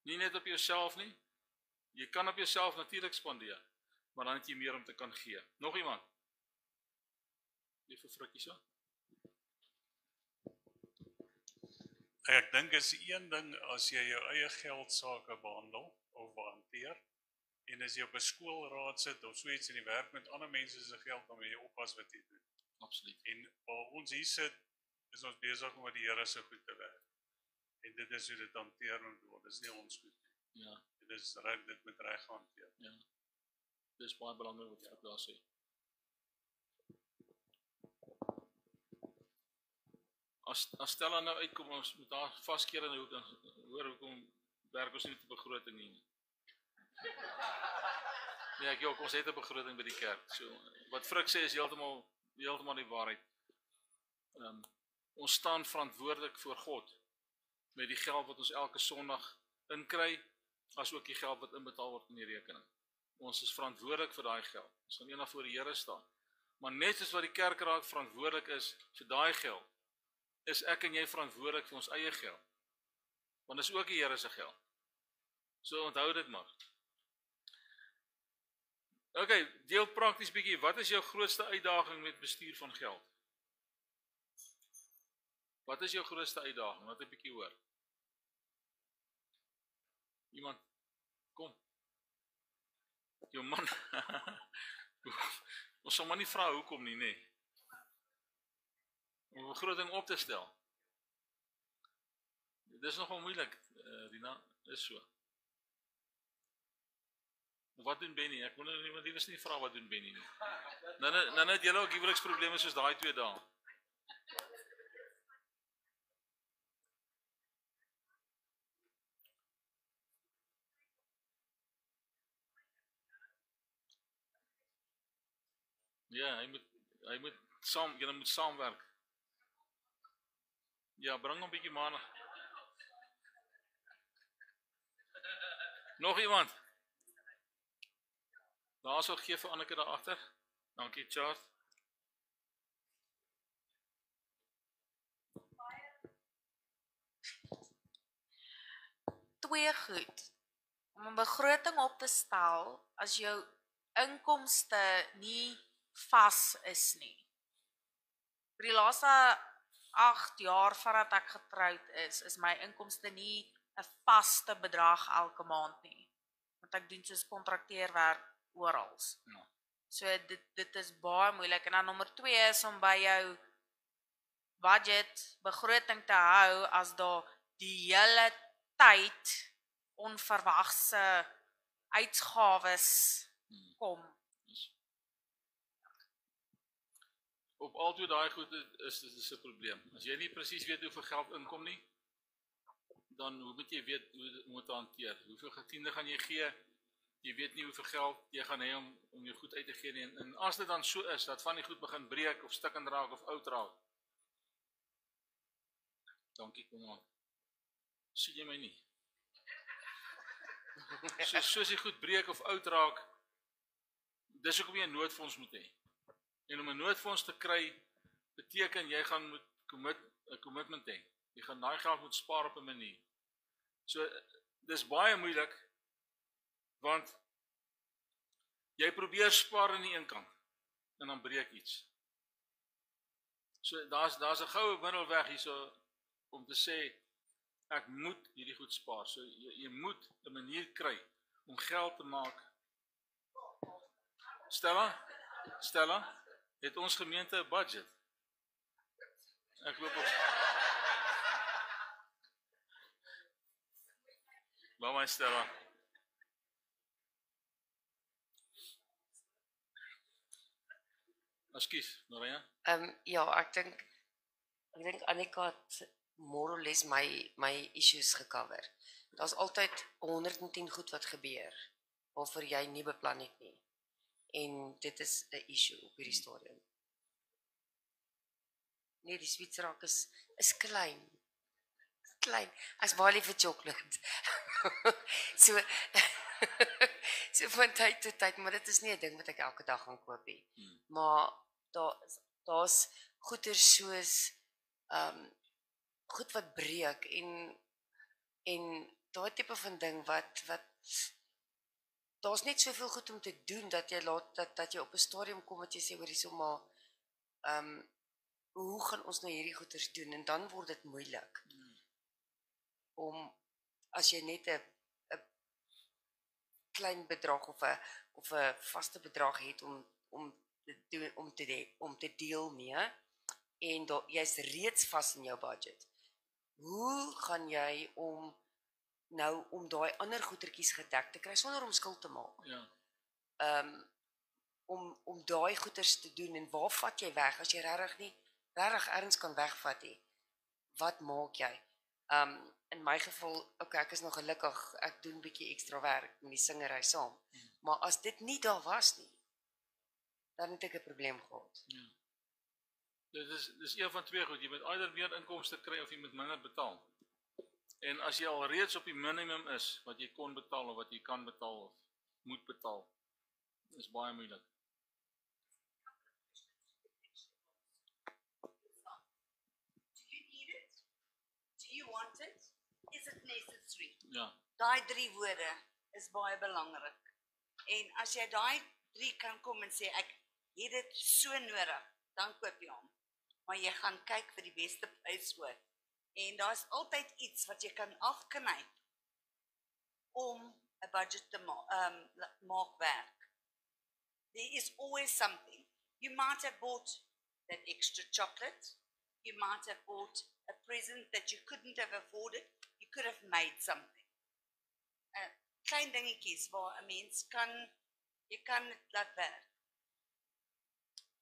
Speaker 1: Nie net op jouself nie. Jy kan op jouself natuurlik spandeer, maar dan het jy meer om te kan gee. Nog iemand? Jy vir frikkie so?
Speaker 3: Ek dink is een ding as jy jou eie geld sake behandel of hanteer, en as jy op 'n skoolraad sit of so iets in die werk met ander mense se geld, dan moet jy oppas wat jy doen.
Speaker 1: Absoluut.
Speaker 3: En waar ons hier sit, is ons besig om met die Here se goed te werk. En dit is hoe dit hanteer moet word. Dit is nie ons goed nie.
Speaker 1: Ja.
Speaker 3: Dit moet reg hanteer.
Speaker 1: Ja. Dit is baie belangrik wat jy daar sê. As Stella nou uitkom, ons moet haar vaskeer in 'n hoek, en hoor hoekom werk ons nie met 'n begroting nie. Nee, ons het 'n begroting by die kerk. So wat Frik sê is heeltemal die waarheid. Ons staan verantwoordelik voor God met die geld wat ons elke Sondag inkry, as ook die geld wat inbetaal word in die rekening. Ons is verantwoordelik vir daai geld. Ons gaan eendag voor die Here staan. Maar net soos wat die kerkraad verantwoordelik is vir daai geld, is ek en jy verantwoordelik vir ons eie geld. Want dit is ook die Here se geld. So onthou dit maar. Okay, deel prakties bietjie. Wat is jou grootste uitdaging met bestuur van geld? Wat is jou grootste uitdaging? Laat 'n bietjie hoor. Iemand, kom. Jou man. Ons sal maar nie vra hoekom nie, nê. Om 'n begroting op te stel. Dit is nogal moeilik, Rina, is so. Wat doen Benny? Ek wil nou iemand iewers nie vra wat doen Benny nie. Nou het julle ook huweliksprobleme soos daai 2 dae. Ja, hy moet julle moet saamwerk. Ja, bring hom 'n bietjie maandag. Nog iemand? Daar sal gee vir Anneke daar agter. Dankie, Charles.
Speaker 2: Twee goed. Om 'n begroting op te stel as jou inkomste nie vas is nie. Vir die laaste 8 jaar vandat ek getroud is my inkomste nie 'n vaste bedrag elke maand nie. Want ek doen soos kontrakteerwerk oral.
Speaker 1: Ja.
Speaker 2: So dit is baie moeilik. En dan nommer 2 is om by jou budget begroting te hou as daar die hele tyd onverwagse uitgawes kom.
Speaker 1: op al twee daai goed is dit 'n probleem. As jy nie presies weet hoeveel geld inkom nie, dan hoe moet jy weet hoe om dit te hanteer? Hoeveel getiende gaan jy gee? Jy weet nie hoeveel geld jy gaan hê om jou goed uit te gee nie. En as dit dan so is, dat van die goed begin breek of stikkend raak of oud raak. Dankie, kom aan. Sien jy my nie? Soos die goed breek of oud raak, dis hoekom jy 'n noodfonds moet hê. En om 'n noodfonds te kry, beteken jy gaan moet 'n commitment hê. Jy gaan daai geld moet spaar op 'n manier. So, dis baie moeilik, want jy probeer spaar aan die een kant, en dan breek iets. So, daar's 'n goue middelweg hierso, om te sê, ek moet hierdie goed spaar. So, jy moet 'n manier kry, om geld te maak. Stella, het ons gemeente 'n budget? Ek loop op. Mama Stella. Ekskuus, Maria.
Speaker 4: Ja, ek dink Annika het more or less my issues gecover. Daar's altyd 110 goed wat gebeur waarvoor jy nie beplan het nie. En dit is 'n issue op hierdie stadium. Nee, die sweetsrak is klein. Klein. Ek's baie lief vir chocolate. so van tyd tot tyd, maar dit is nie 'n ding wat ek elke dag gaan koop nie. Maar daar's goeder soos goed wat breek en daai tipe van ding wat daar's net soveel goed om te doen dat jy dat jy op 'n stadium kom wat jy sê hoor hierso maar hoe gaan ons nou hierdie goeders doen en dan word dit moeilik. Om as jy net 'n klein bedrag of 'n vaste bedrag het om te deel mee en jy's reeds vas in jou budget. Hoe gaan jy om daai ander goedertjies gedek te kry sonder om skuld te maak?
Speaker 1: Ja.
Speaker 4: Om daai goeders te doen en waar vat jy weg as jy regtig ergens kan wegvat nie? Wat maak jy? In my geval, ek is nog gelukkig, ek doen bietjie ekstra werk met die singery saam. Maar as dit nie daar was nie, dan het ek 'n probleem gehad.
Speaker 1: Ja. Dis een van twee goed, jy moet either meer inkomste kry of jy moet minder betaal. En as jy al reeds op die minimum is, wat jy kon betaal of wat jy kan betaal of moet betaal, is baie moeilik.
Speaker 5: Do you need it? Do you want it? Is it necessary?
Speaker 1: Ja.
Speaker 5: Daai 3 woorde is baie belangrik. En as jy daai 3 kan kom en sê ek het dit so nodig, dan koop jy hom. Maar jy gaan kyk vir die beste prys ook. En daar's altyd iets wat jy kan afknyp om 'n budget te maak werk. There is always something. You might have bought that extra chocolate. You might have bought a present that you couldn't have afforded. You could have made something. Klein dingetjies waar 'n mens jy kan dit laat werk.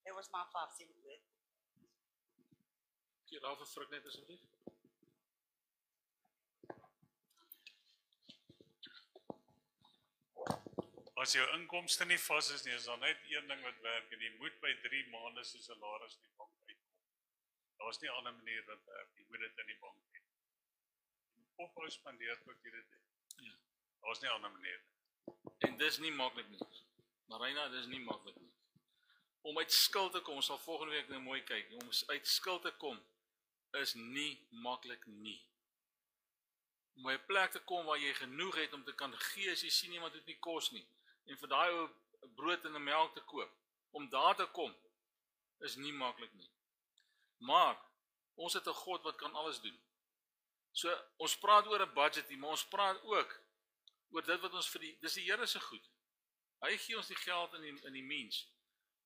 Speaker 5: That was my 5-cent word.
Speaker 1: Jy raaf 'n vrug net asseblief.
Speaker 3: As jou inkomste nie vas is nie, is daar net een ding wat werk en jy moet by 3 maande se salaris in die bank uitkom. Daar's nie 'n ander manier wat werk. Jy moet dit in die bank hê. Ophou spandeer tot jy dit het.
Speaker 1: Ja.
Speaker 3: Daar's nie 'n ander manier.
Speaker 1: En dis nie maklik nie. Marina, dis nie maklik nie. Om uit skuld te kom, ons sal volgende week nou mooi kyk. Om uit skuld te kom is nie maklik nie. Om by 'n plek te kom waar jy genoeg het om te kan gee as jy sien iemand het nie kos nie. En vir daai ou brood en 'n melk te koop. Om daar te kom is nie maklik nie. Maar ons het 'n God wat kan alles doen. So ons praat oor 'n budget, maar ons praat ook oor dit wat ons dis die Here se goed. Hy gee ons die geld in die mens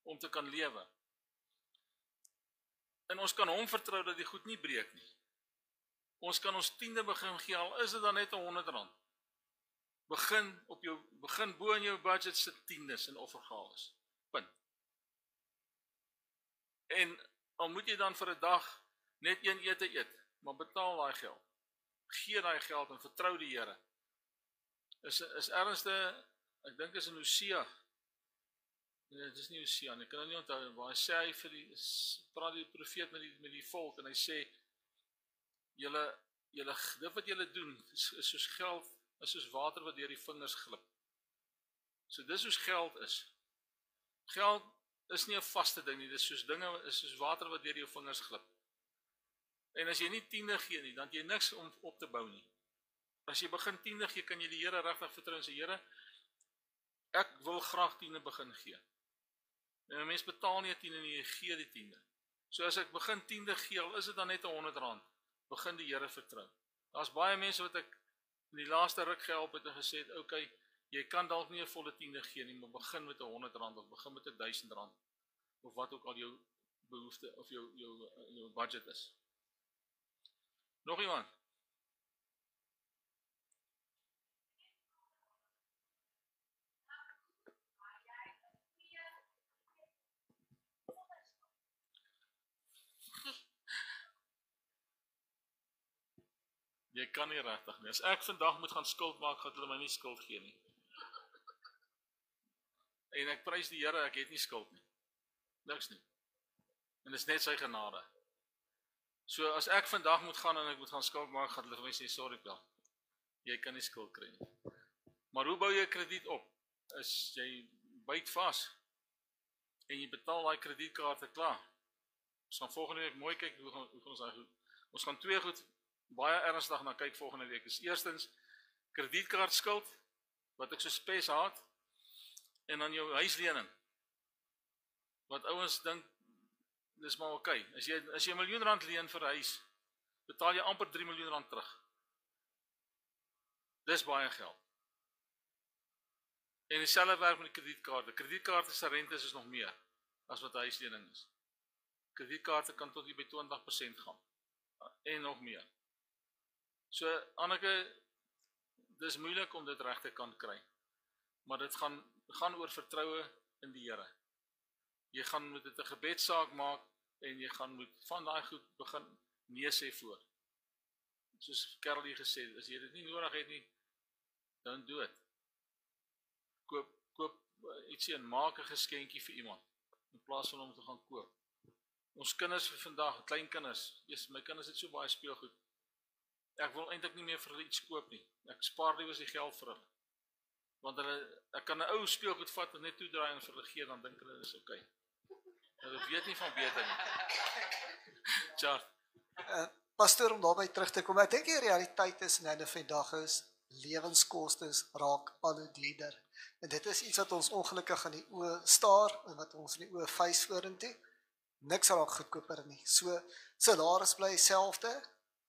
Speaker 1: om te kan lewe. En ons kan hom vertrou dat die goed nie breek nie. Ons kan ons 10de begin gee, al is dit dan net R100. Begin bo in jou budget se 10des en offergawes. Punt. En al moet jy dan vir 'n dag net een ete eet, maar betaal daai geld. Gee daai geld en vertrou die Here. Is ernstig, ek dink is in Hosea. Nee, dit is nie Hosea, ek kan nie onthou, waar hy sê hy praat die profeet met die volk en hy sê, julle dit wat julle doen is soos geld, is soos water wat deur die vingers glip. So dis soos geld is. Geld is nie 'n vaste ding nie, dis soos water wat deur jou vingers glip. En as jy nie tiende gee nie, dan het jy niks om op te bou nie. As jy begin tiende gee, kan jy die Here regtig vertrou en sê, Here, ek wil graag tiende begin gee. En 'n mens betaal nie 'n tiende nie, jy gee die tiende. So as ek begin tiende gee, al is dit dan net R100, begin die Here vertrou. Daar's baie mense wat ek in die laaste ruk gehelp het en gesê het, okay, jy kan dalk nie 'n volle tiende gee nie, maar begin met R100 of begin met R1000 of wat ook al jou behoefte of jou budget is. Nog iemand? Jy kan nie regtig nie. As ek vandag moet gaan skuld maak, gaan hulle my nie skuld gee nie. En ek prys die Here, ek het nie skuld nie. Niks nie. En dit is net sy genade. So as ek vandag moet gaan en ek moet gaan skuld maak, gaan hulle vir my sê, sorry Pel, jy kan nie skuld kry nie. Maar hoe bou jy krediet op? As jy byt vas en jy betaal daai kredietkaarte klaar. Ons gaan volgende week mooi kyk hoe gaan ons daai goed. Ons gaan twee goed baie ernstig na kyk volgende week. Is eerstens kredietkaartskuld wat ek so spes haat en dan jou huislening. Wat ouens dink dis maar oké. As jy R1 miljoen leen vir 'n huis, betaal jy amper R3 miljoen terug. Dis baie geld. En dieselfde werk met die kredietkaarte. Kredietkaarte se rente is nog meer as wat huislening is. Kredietkaarte kan tot by 20% gaan en nog meer. So Anneke, dis moeilik om dit reg te kan kry. Maar dit gaan oor vertroue in die Here. Jy gaan moet dit 'n gebedssaak maak en jy gaan moet van daai goed begin nee sê voor. Soos Kerlie gesê het, as jy dit nie nodig het nie, dan doen dit. Koop ietsie en maak 'n geskenkie vir iemand in plaas van om te gaan koop. Ons kinders vir vandag, kleinkinders, my kinders het so baie speelgoed. Ek wil eintlik nie meer vir hulle iets koop nie. Ek spaar liewer die geld vir hulle. Want ek kan 'n ou speelgoed vat en net toedraai en vir hulle gee, dan dink hulle dis oké. Hulle weet nie van beter nie. Tja.
Speaker 6: Pastoor, om daarby terug te kom, ek dink die realiteit is in die vandag is lewenskoste raak al hoe duurder. En dit is iets wat ons ongelukkig aan die oë staar en wat ons in die oë vuis vorentoe. Niks raak goedkoper nie. So salaris bly dieselfde,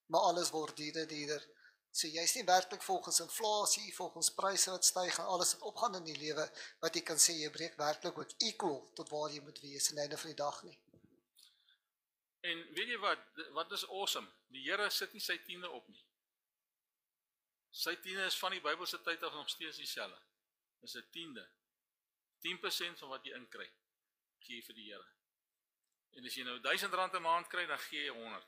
Speaker 6: maar alles word duurder. So jy's nie werklik volgens inflasie, volgens pryse wat styg en alles wat opgaan in die lewe wat jy kan sê jy breek werklik ook equal tot waar jy moet wees aan die einde van die dag nie.
Speaker 1: En weet jy wat is awesome? Die Here sit nie sy tiende op nie. Sy tiende is van die Bybelse tyd af nog steeds dieselfde. Dis 'n tiende. 10% van wat jy inkry, gee jy vir die Here. En as jy nou R1000 'n maand kry, dan gee jy 100.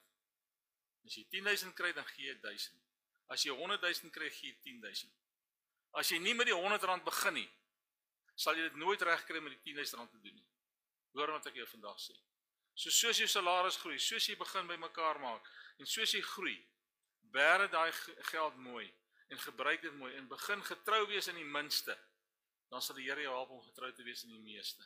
Speaker 1: As jy 10.000 kry, dan gee jy 1000. As jy 100.000 kry, gee jy 10.000. As jy nie met die R100 begin nie, sal jy dit nooit regkry met die R10.000 te doen nie. Hoor wat ek jou vandag sê. So soos jou salaris groei, soos jy begin by mekaar maak en soos jy groei, bære daai geld mooi en gebruik dit mooi en begin getrou wees in die minste, dan sal die Here jou help om getrou te wees in die meeste.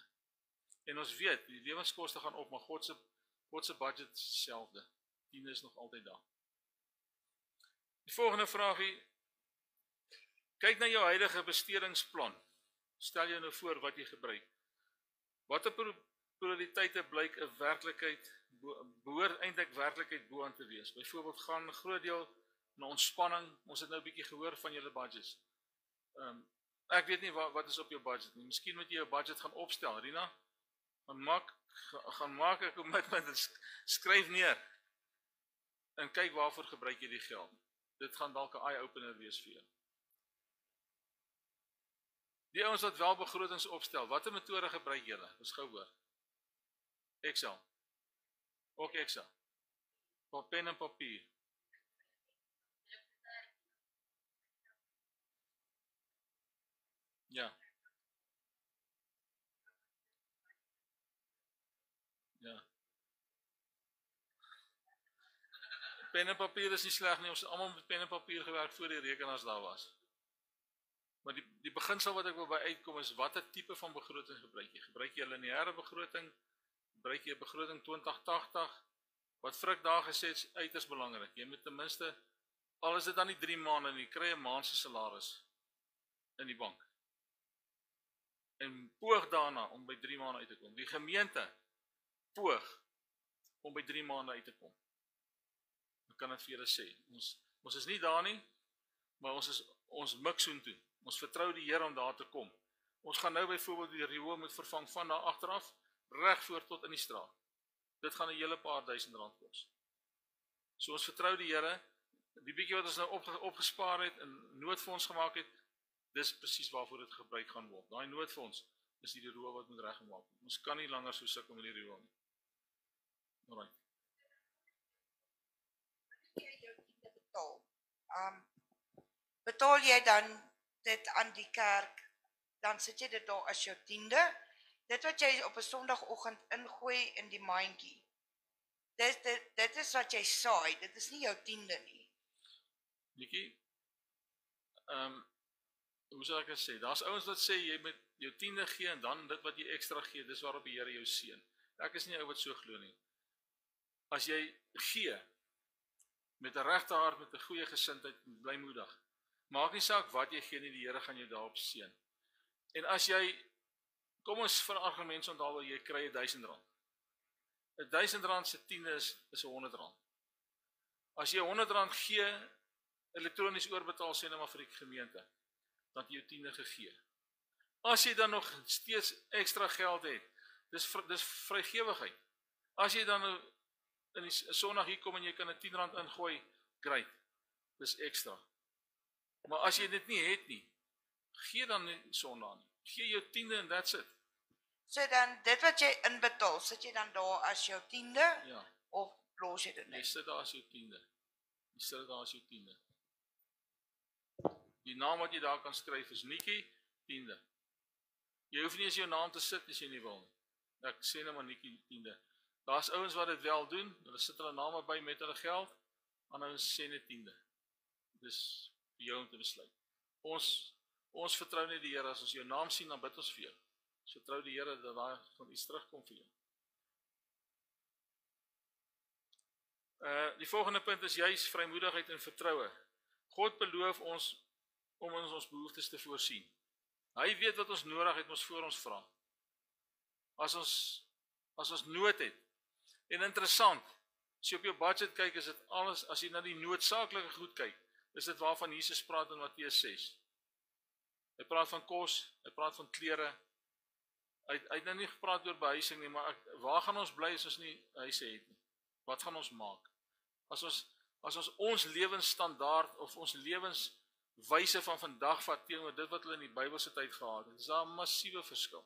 Speaker 1: En ons weet, die lewenskoste gaan op, maar God se budget is dieselfde. Die is nog altyd daar. Die volgende vraagie, kyk na jou huidige bestedingsplan. Stel jou nou voor wat jy gebruik. Watter prioriteite blyk 'n werklikheid, behoort eintlik werklikheid bo aan te wees? Byvoorbeeld gaan 'n groot deel na ontspanning. Ons het nou 'n bietjie gehoor van julle budgets. Ek weet nie wat is op jou budget nie. Miskien moet jy jou budget gaan opstel, Rina. Gaan maak 'n commitment en skryf neer. En kyk waarvoor gebruik jy die geld. Dit gaan dalk 'n eye-opener wees vir jou. Die ouens wat wel begrotings opstel, watter metode gebruik julle? Dis gou hoor. Excel. Ook Excel. Op pen en papier. Ja. Ja. Pen en papier is nie sleg nie, ons het almal met pen en papier gewerk voor die rekenaars daar was. Maar die beginsel wat ek wil by uitkom is, watter tipe van begroting gebruik jy? Gebruik jy 'n lineêre begroting? Gebruik jy 'n begroting 2080? Wat Frik daar gesê het, is uiters belangrik. Jy moet ten minste, al is dit dan nie 3 maande nie, kry 'n maand se salaris in die bank. En poog daarna om by 3 maande uit te kom. Die gemeente poog om by 3 maande uit te kom. Ek kan dit vir julle sê. Ons is nie daar nie, maar ons mik soontoe. Ons vertrou die Here om daar te kom. Ons gaan nou byvoorbeeld die riool moet vervang van daar agteraf reg voor tot in die straat. Dit gaan 'n hele paar duisend rand kos. So ons vertrou die Here, die bietjie wat ons nou opgespaar het en noodfonds gemaak het, dis presies waarvoor dit gebruik gaan word. Daai noodfonds is die riool wat moet reggemaak word. Ons kan nie langer so sukkel met die riool nie. Alright.
Speaker 7: Betaal jy dan dit aan die kerk, dan sit jy dit daar as jou 10de. Dit wat jy op 'n Sondagoggend ingooi in die mandjie. Dit is wat jy saai, dit is nie jou 10de nie.
Speaker 1: Nikkie, hoe sal ek dit sê? Daar's ouens wat sê jy moet jou 10de gee en dan dit wat jy ekstra gee, dis waarop die Here jou seën. Ek is nie ou wat so glo nie. As jy gee met 'n regte hart, met 'n goeie gesindheid, blymoedig. Maak nie saak wat jy gee nie, die Here gaan jou daarop seën. En as jy, kom ons vir argumente onthou, jy kry R1000. R1000 se 10de is R100. As jy R100 gee, elektronies oorbetaal sê net maar vir die gemeente, dan het jy jou 10de gegee. As jy dan nog steeds ekstra geld het, dis vrygewigheid. As jy dan in die Sondag hier kom en jy kan 'n R10 ingooi, great. Dis ekstra. Maar as jy dit nie het nie, gee dan nie Sondag nie. Gee jou 10de en that's it.
Speaker 7: So dan, dit wat jy inbetaal, sit jy dan daar as jou 10de?
Speaker 1: Ja.
Speaker 7: Of los jy dit
Speaker 1: Jy
Speaker 7: net?
Speaker 1: sit daar as jou 10de. Jy sit daar as jou 10de. Die naam wat jy daar kan skryf is Nikkie, 10de. Jy hoef nie eens jou naam te sit as jy nie wil nie. Ek sê net maar Nikkie, 10de. Daar's ouens wat dit wel doen, hulle sit hulle name by met hulle geld, ander ouens sê net 10de. Dis vir jou om te besluit. Ons vertrou net die Here, as ons jou naam sien, dan bid ons vir jou. Ons vertrou die Here dat daar van iets terugkom vir jou. Die volgende punt is juis vrymoedigheid en vertroue. God beloof ons om ons behoeftes te voorsien. Hy weet wat ons nodig het, ons voor ons vra. As ons nood het. En interessant, as jy op jou budget kyk, is dit alles, as jy na die noodsaaklike goed kyk, is dit waarvan Jesus praat in Matteus 6. Hy praat van kos, hy praat van klere. Hy het nou nie gepraat oor behuising nie, maar waar gaan ons bly as ons nie huise het nie? Wat gaan ons maak? As ons lewensstandaard of ons lewenswyse van vandag vat teenoor dit wat hulle in die Bybelse tyd gehad het, is daar 'n massiewe verskil.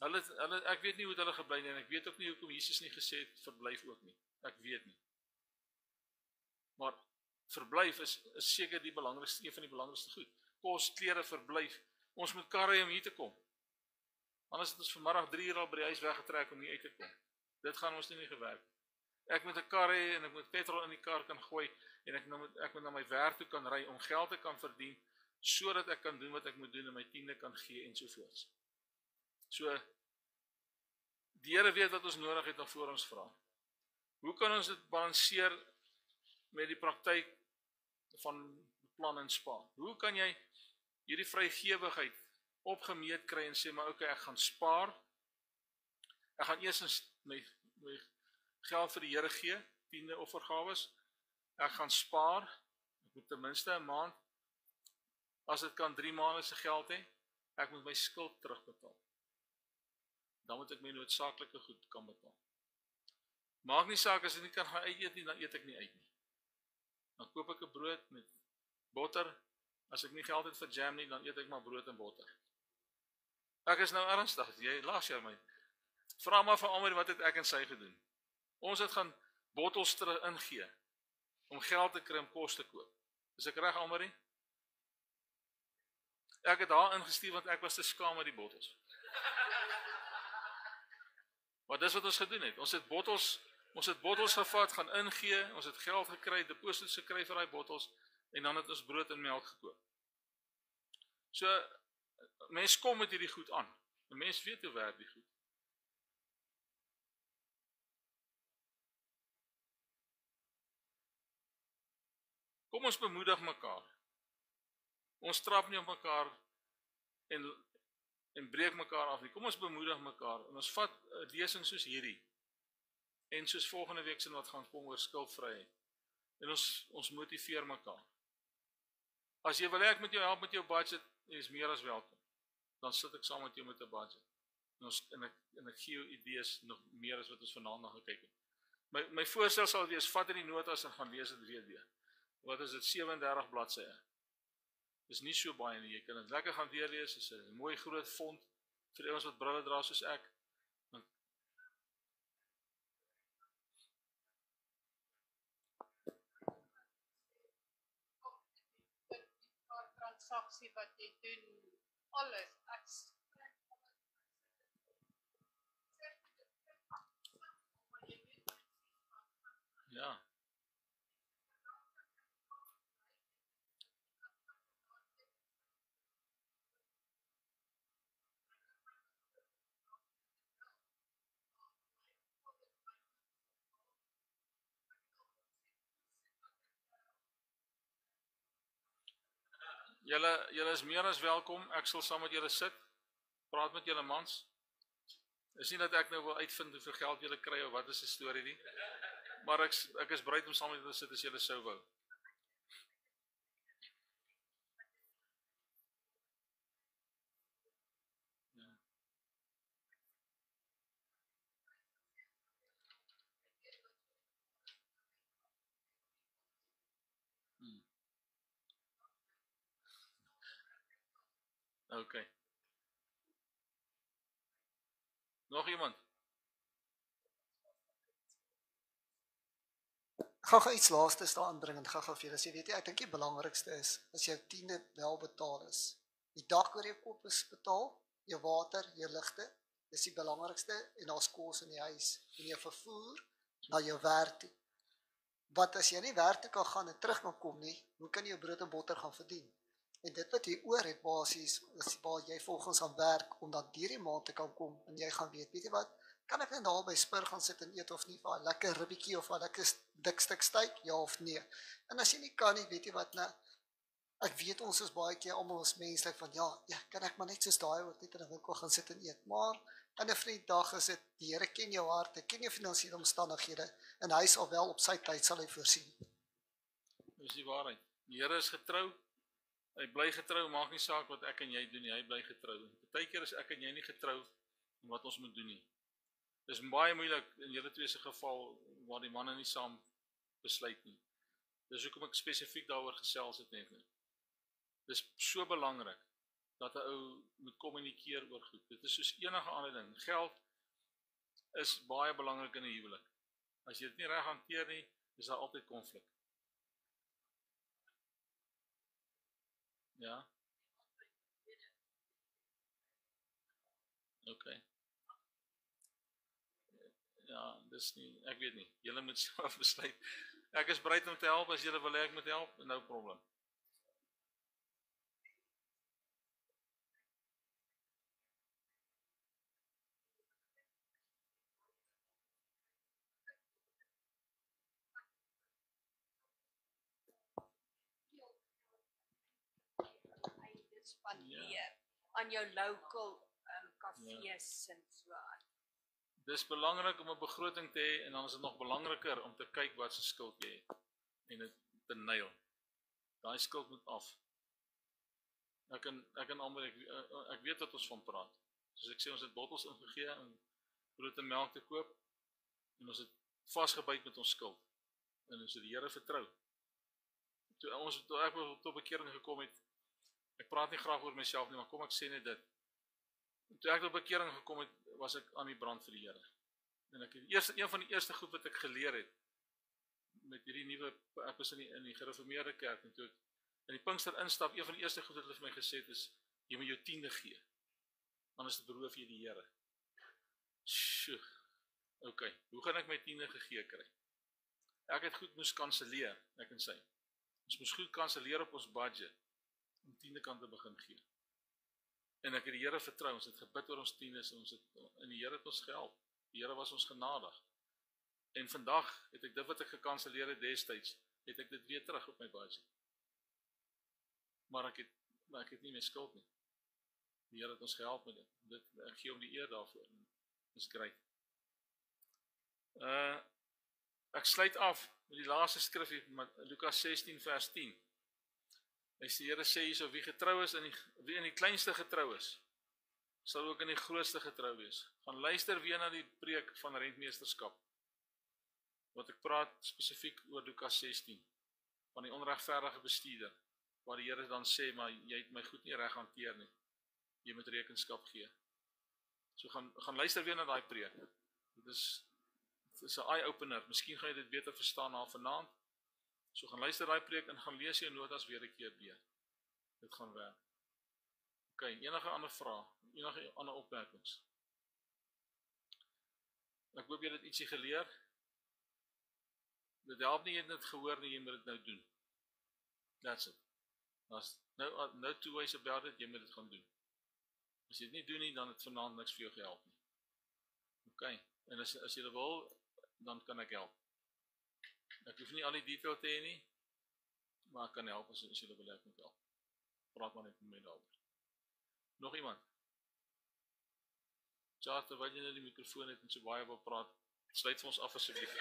Speaker 1: Ek weet nie hoe hulle gebly nie, en ek weet ook nie hoekom Jesus nie gesê het verblyf ook nie. Ek weet nie. Maar verblyf is seker die belangrikste, een van die belangrikste goed. Kos, klere, verblyf. Ons moet karre hê om hier te kom. Anders het ons vanmiddag 3 uur al by die huis weggetrek om hier uit te kom. Dit gaan ons nie gewerk. Ek moet 'n kar hê en ek moet petrol in die kar kan gooi en ek moet na my werk toe kan ry om geld te kan verdien sodat ek kan doen wat ek moet doen en my 10de kan gee en sovoorts. So die Here weet wat ons nodig het, nog voor ons vra. Hoe kan ons dit balanseer met die praktyk van plan en spaar? Hoe kan jy hierdie vrygewigheid opgemeet kry en sê maar okay, ek gaan spaar. Ek gaan eers my geld vir die Here gee, 10de offergawes. Ek gaan spaar. Ek moet ten minste 'n maand, as dit kan 3 maande se geld hê. Ek moet my skuld terugbetaal. Dan moet ek my noodsaaklike goed kan betaal. Maak nie saak as ek nie kan gaan uit eet nie, dan eet ek nie uit nie. Dan koop ek 'n brood met botter. As ek nie geld het vir jam nie, dan eet ek maar brood en botter. Ek is nou ernstig, jy las jy my. Vra maar vir Almarie wat het ek en sy gedoen. Ons het gaan bottels terug ingee om geld te kry om kos te koop. Is ek reg, Almarie? Ek het haar ingestuur want ek was te skaam met die bottels. Maar dis wat ons gedoen het. Ons het bottels gevat, gaan ingee, ons het geld gekry, deposito's gekry vir daai bottels en dan het ons brood en melk gekoop. So mens kom met hierdie goed aan. 'n Mens weet hoe werk die goed. Kom ons bemoedig mekaar. Ons trap nie op mekaar en breek mekaar af nie. Kom ons bemoedig mekaar en ons vat 'n lesing soos hierdie en soos volgende week se wat gaan kom oor skuldvryheid. En ons motiveer mekaar. As jy wil hê ek moet jou help met jou budget, jy is meer as welkom. Dan sit ek saam met jou met 'n budget. En ek gee jou idees nog meer as wat ons vanaand nog gekyk het. My voorstel sal wees, vat in die notas en gaan lees dit weer. Wat is dit, 37 bladsye? Dis nie so baie nie, jy kan dit lekker gaan deurlees, dis 'n mooi groot font vir ouens wat brille dra soos ek.
Speaker 8: Transaksie wat jy doen, alles,
Speaker 1: Ja. Julle is meer as welkom, ek sal saam met julle sit, praat met julle mans. Is nie dat ek nou wil uitvind hoeveel geld julle kry of wat is die storie nie, maar ek is bereid om saam met julle sit as julle sou wou. Okay. Nog iemand?
Speaker 6: Gou iets laastes daar aanbring en gou vir julle sê, weet jy, ek dink die belangrikste is as jou 10de wel betaal is. Die dak oor jou kop is betaal, jou water, jou ligte, dis die belangrikste en daar's kos in die huis en jou vervoer na jou werk toe. Wat as jy nie werk toe kan gaan en terug kan kom nie, hoe kan jy jou brood en botter gaan verdien? En dit wat jy oor het basies, is waar jy volgens aan werk, om dan deur die maand te kan kom, en jy gaan weet jy wat, kan ek net daar by Spur gaan sit en eet of nie, vir 'n lekker ribbietjie of 'n lekker dik stuk steak, ja of nee. En as jy nie kan nie, weet jy wat, nou, ek weet ons is baie keer almal ons menslik van, ja, kan ek maar net soos daai ook net in 'n winkel gaan sit en eet, maar aan 'n vrienddag is dit, die Here ken jou hart, hy ken jou finansiële omstandighede, en hy sal wel op sy tyd sal hy voorsien.
Speaker 1: Dis die waarheid. Die Here is getrou. Hy bly getrou, maak nie saak wat ek en jy doen nie, hy bly getrou. Partykeer is ek en jy nie getrou in wat ons moet doen nie. Dis baie moeilik in julle twee se geval waar die manne nie saam besluit nie. Dis hoekom ek spesifiek daaroor gesels het net nou. Dis so belangrik dat 'n ou moet kommunikeer oor goed. Dit is soos enige ander ding. Geld is baie belangrik in 'n huwelik. As jy dit nie reg hanteer nie, is daar altyd konflik. Ja. Okay. Ja, dis nie, ek weet nie. Julle moet self besluit. Ek is bereid om te help as julle wil hê ek moet help, no problem.
Speaker 8: Spandeer aan jou local kafees en so aan.
Speaker 1: Dis belangrik om 'n begroting te hê en dan is dit nog belangriker om te kyk wat se skuld jy het en dit te nail. Daai skuld moet af. Ek en almal ek weet wat ons van praat. Soos ek sê, ons het bottels ingegee om brood en melk te koop en ons het vasgebyt met ons skuld. En ons het die Here vertrou. Toe ek tot bekering gekom het, ek praat nie graag oor myself nie, maar kom ek sê net dit. Toe ek op bekering gekom het, was ek aan die brand vir die Here. En ek het een van die eerste goed wat ek geleer het, met hierdie nuwe, ek was in die gereformeerde kerk, en toe ek in die Pinkster instap, een van die eerste goed wat hulle vir my gesê het is, jy moet jou 10de gee, anders beroof jy die Here. Sjoe, ok, hoe gaan ek my 10de gegee kry? Ek het goed moes kanseleer, ek en sy. Ons moes goed kanseleer op ons budget, om 10de kant te begin gee. En ek het die Here vertrou, ons het gebid oor ons 10des, en die Here het ons gehelp. Die Here was ons genadig. En vandag het ek dit wat ek gekanseleer het destyds, het ek dit weer terug op my budget. Maar ek het nie meer skuld nie. Die Here het ons gehelp met dit. Ek gee hom die eer daarvoor. Dis great. Ek sluit af met die laaste skrifgie, Lukas 16 vers 10. Die Here sê hierso, wie getrou is, wie in die kleinste getrou is, sal ook in die grootste getrou wees. Gaan luister weer na die preek van rentmeesterskap. Wat ek praat spesifiek oor Lukas 16, van die onregverdige bestuurder, waar die Here dan sê, maar jy het my goed nie reg hanteer nie. Jy moet rekenskap gee. So gaan luister weer na daai preek. Dit is 'n eye-opener. Miskien gaan jy dit beter verstaan na vanaand. So gaan luister daai preek en gaan lees jou notas weer 'n keer weer. Dit gaan werk. Ok, enige ander vrae? Enige ander opmerkings? Ek hoop jy het ietsie geleer. Dit help nie jy het dit gehoor nie, jy moet dit nou doen. That's it. Daar's no two ways about it, jy moet dit gaan doen. As jy dit nie doen nie, dan het vanaand niks vir jou gehelp nie. Ok, en as jy wil, dan kan ek help. Ek hoef nie al die detail te hê nie, maar ek kan help as jy wil ek moet help. Praat maar net met my daaroor. Nog iemand? Tja, terwyl jy nou die mikrofoon het en so baie wil praat, sluit vir ons af asseblief.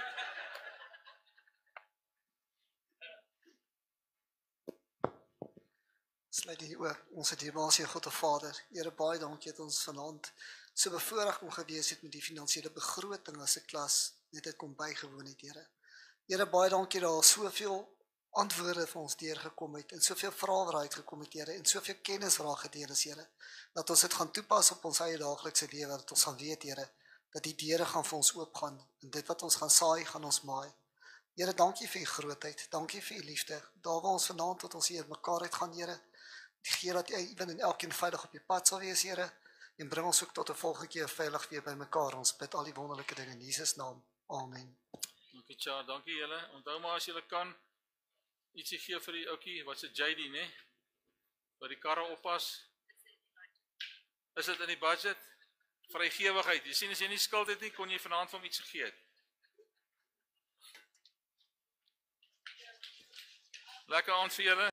Speaker 6: Sluit die oor, ons dierbare God en Vader. Here, baie dankie dat ons vanaand so bevoorreg kon gewees het met die finansiële begroting as 'n klas, net dit kom bygewoon het, Here. Here, baie dankie dat daar soveel antwoorde vir ons deurgekom het, en soveel vrae wat uitgekom het, Here, en soveel kennis raak gedeel is, Here, dat ons dit gaan toepas op ons eie daaglikse lewe, dat ons gaan weet, Here, dat die deure gaan vir ons oopgaan, en dit wat ons gaan saai, gaan ons maai. Here, dankie vir u grootheid, dankie vir u liefde, daar waar ons vanaand tot ons hier mekaar uit gaan, Here, gee dat jy en elkeen veilig op die pad sal wees, Here, en bring ons ook tot 'n volgende keer veilig weer by mekaar. Ons bid al die wonderlike dinge in Jesus naam. Amen.
Speaker 1: Dankie, Tja, dankie julle. Onthou maar as julle kan, ietsie gee vir die ouetjie, wat se JD, né? Wat die karre oppas. Is dit in die budget? Vrygewigheid. Jy sien, as jy nie skuld het nie, kon jy vanaand vir hom iets gegee het. Lekker aand vir julle.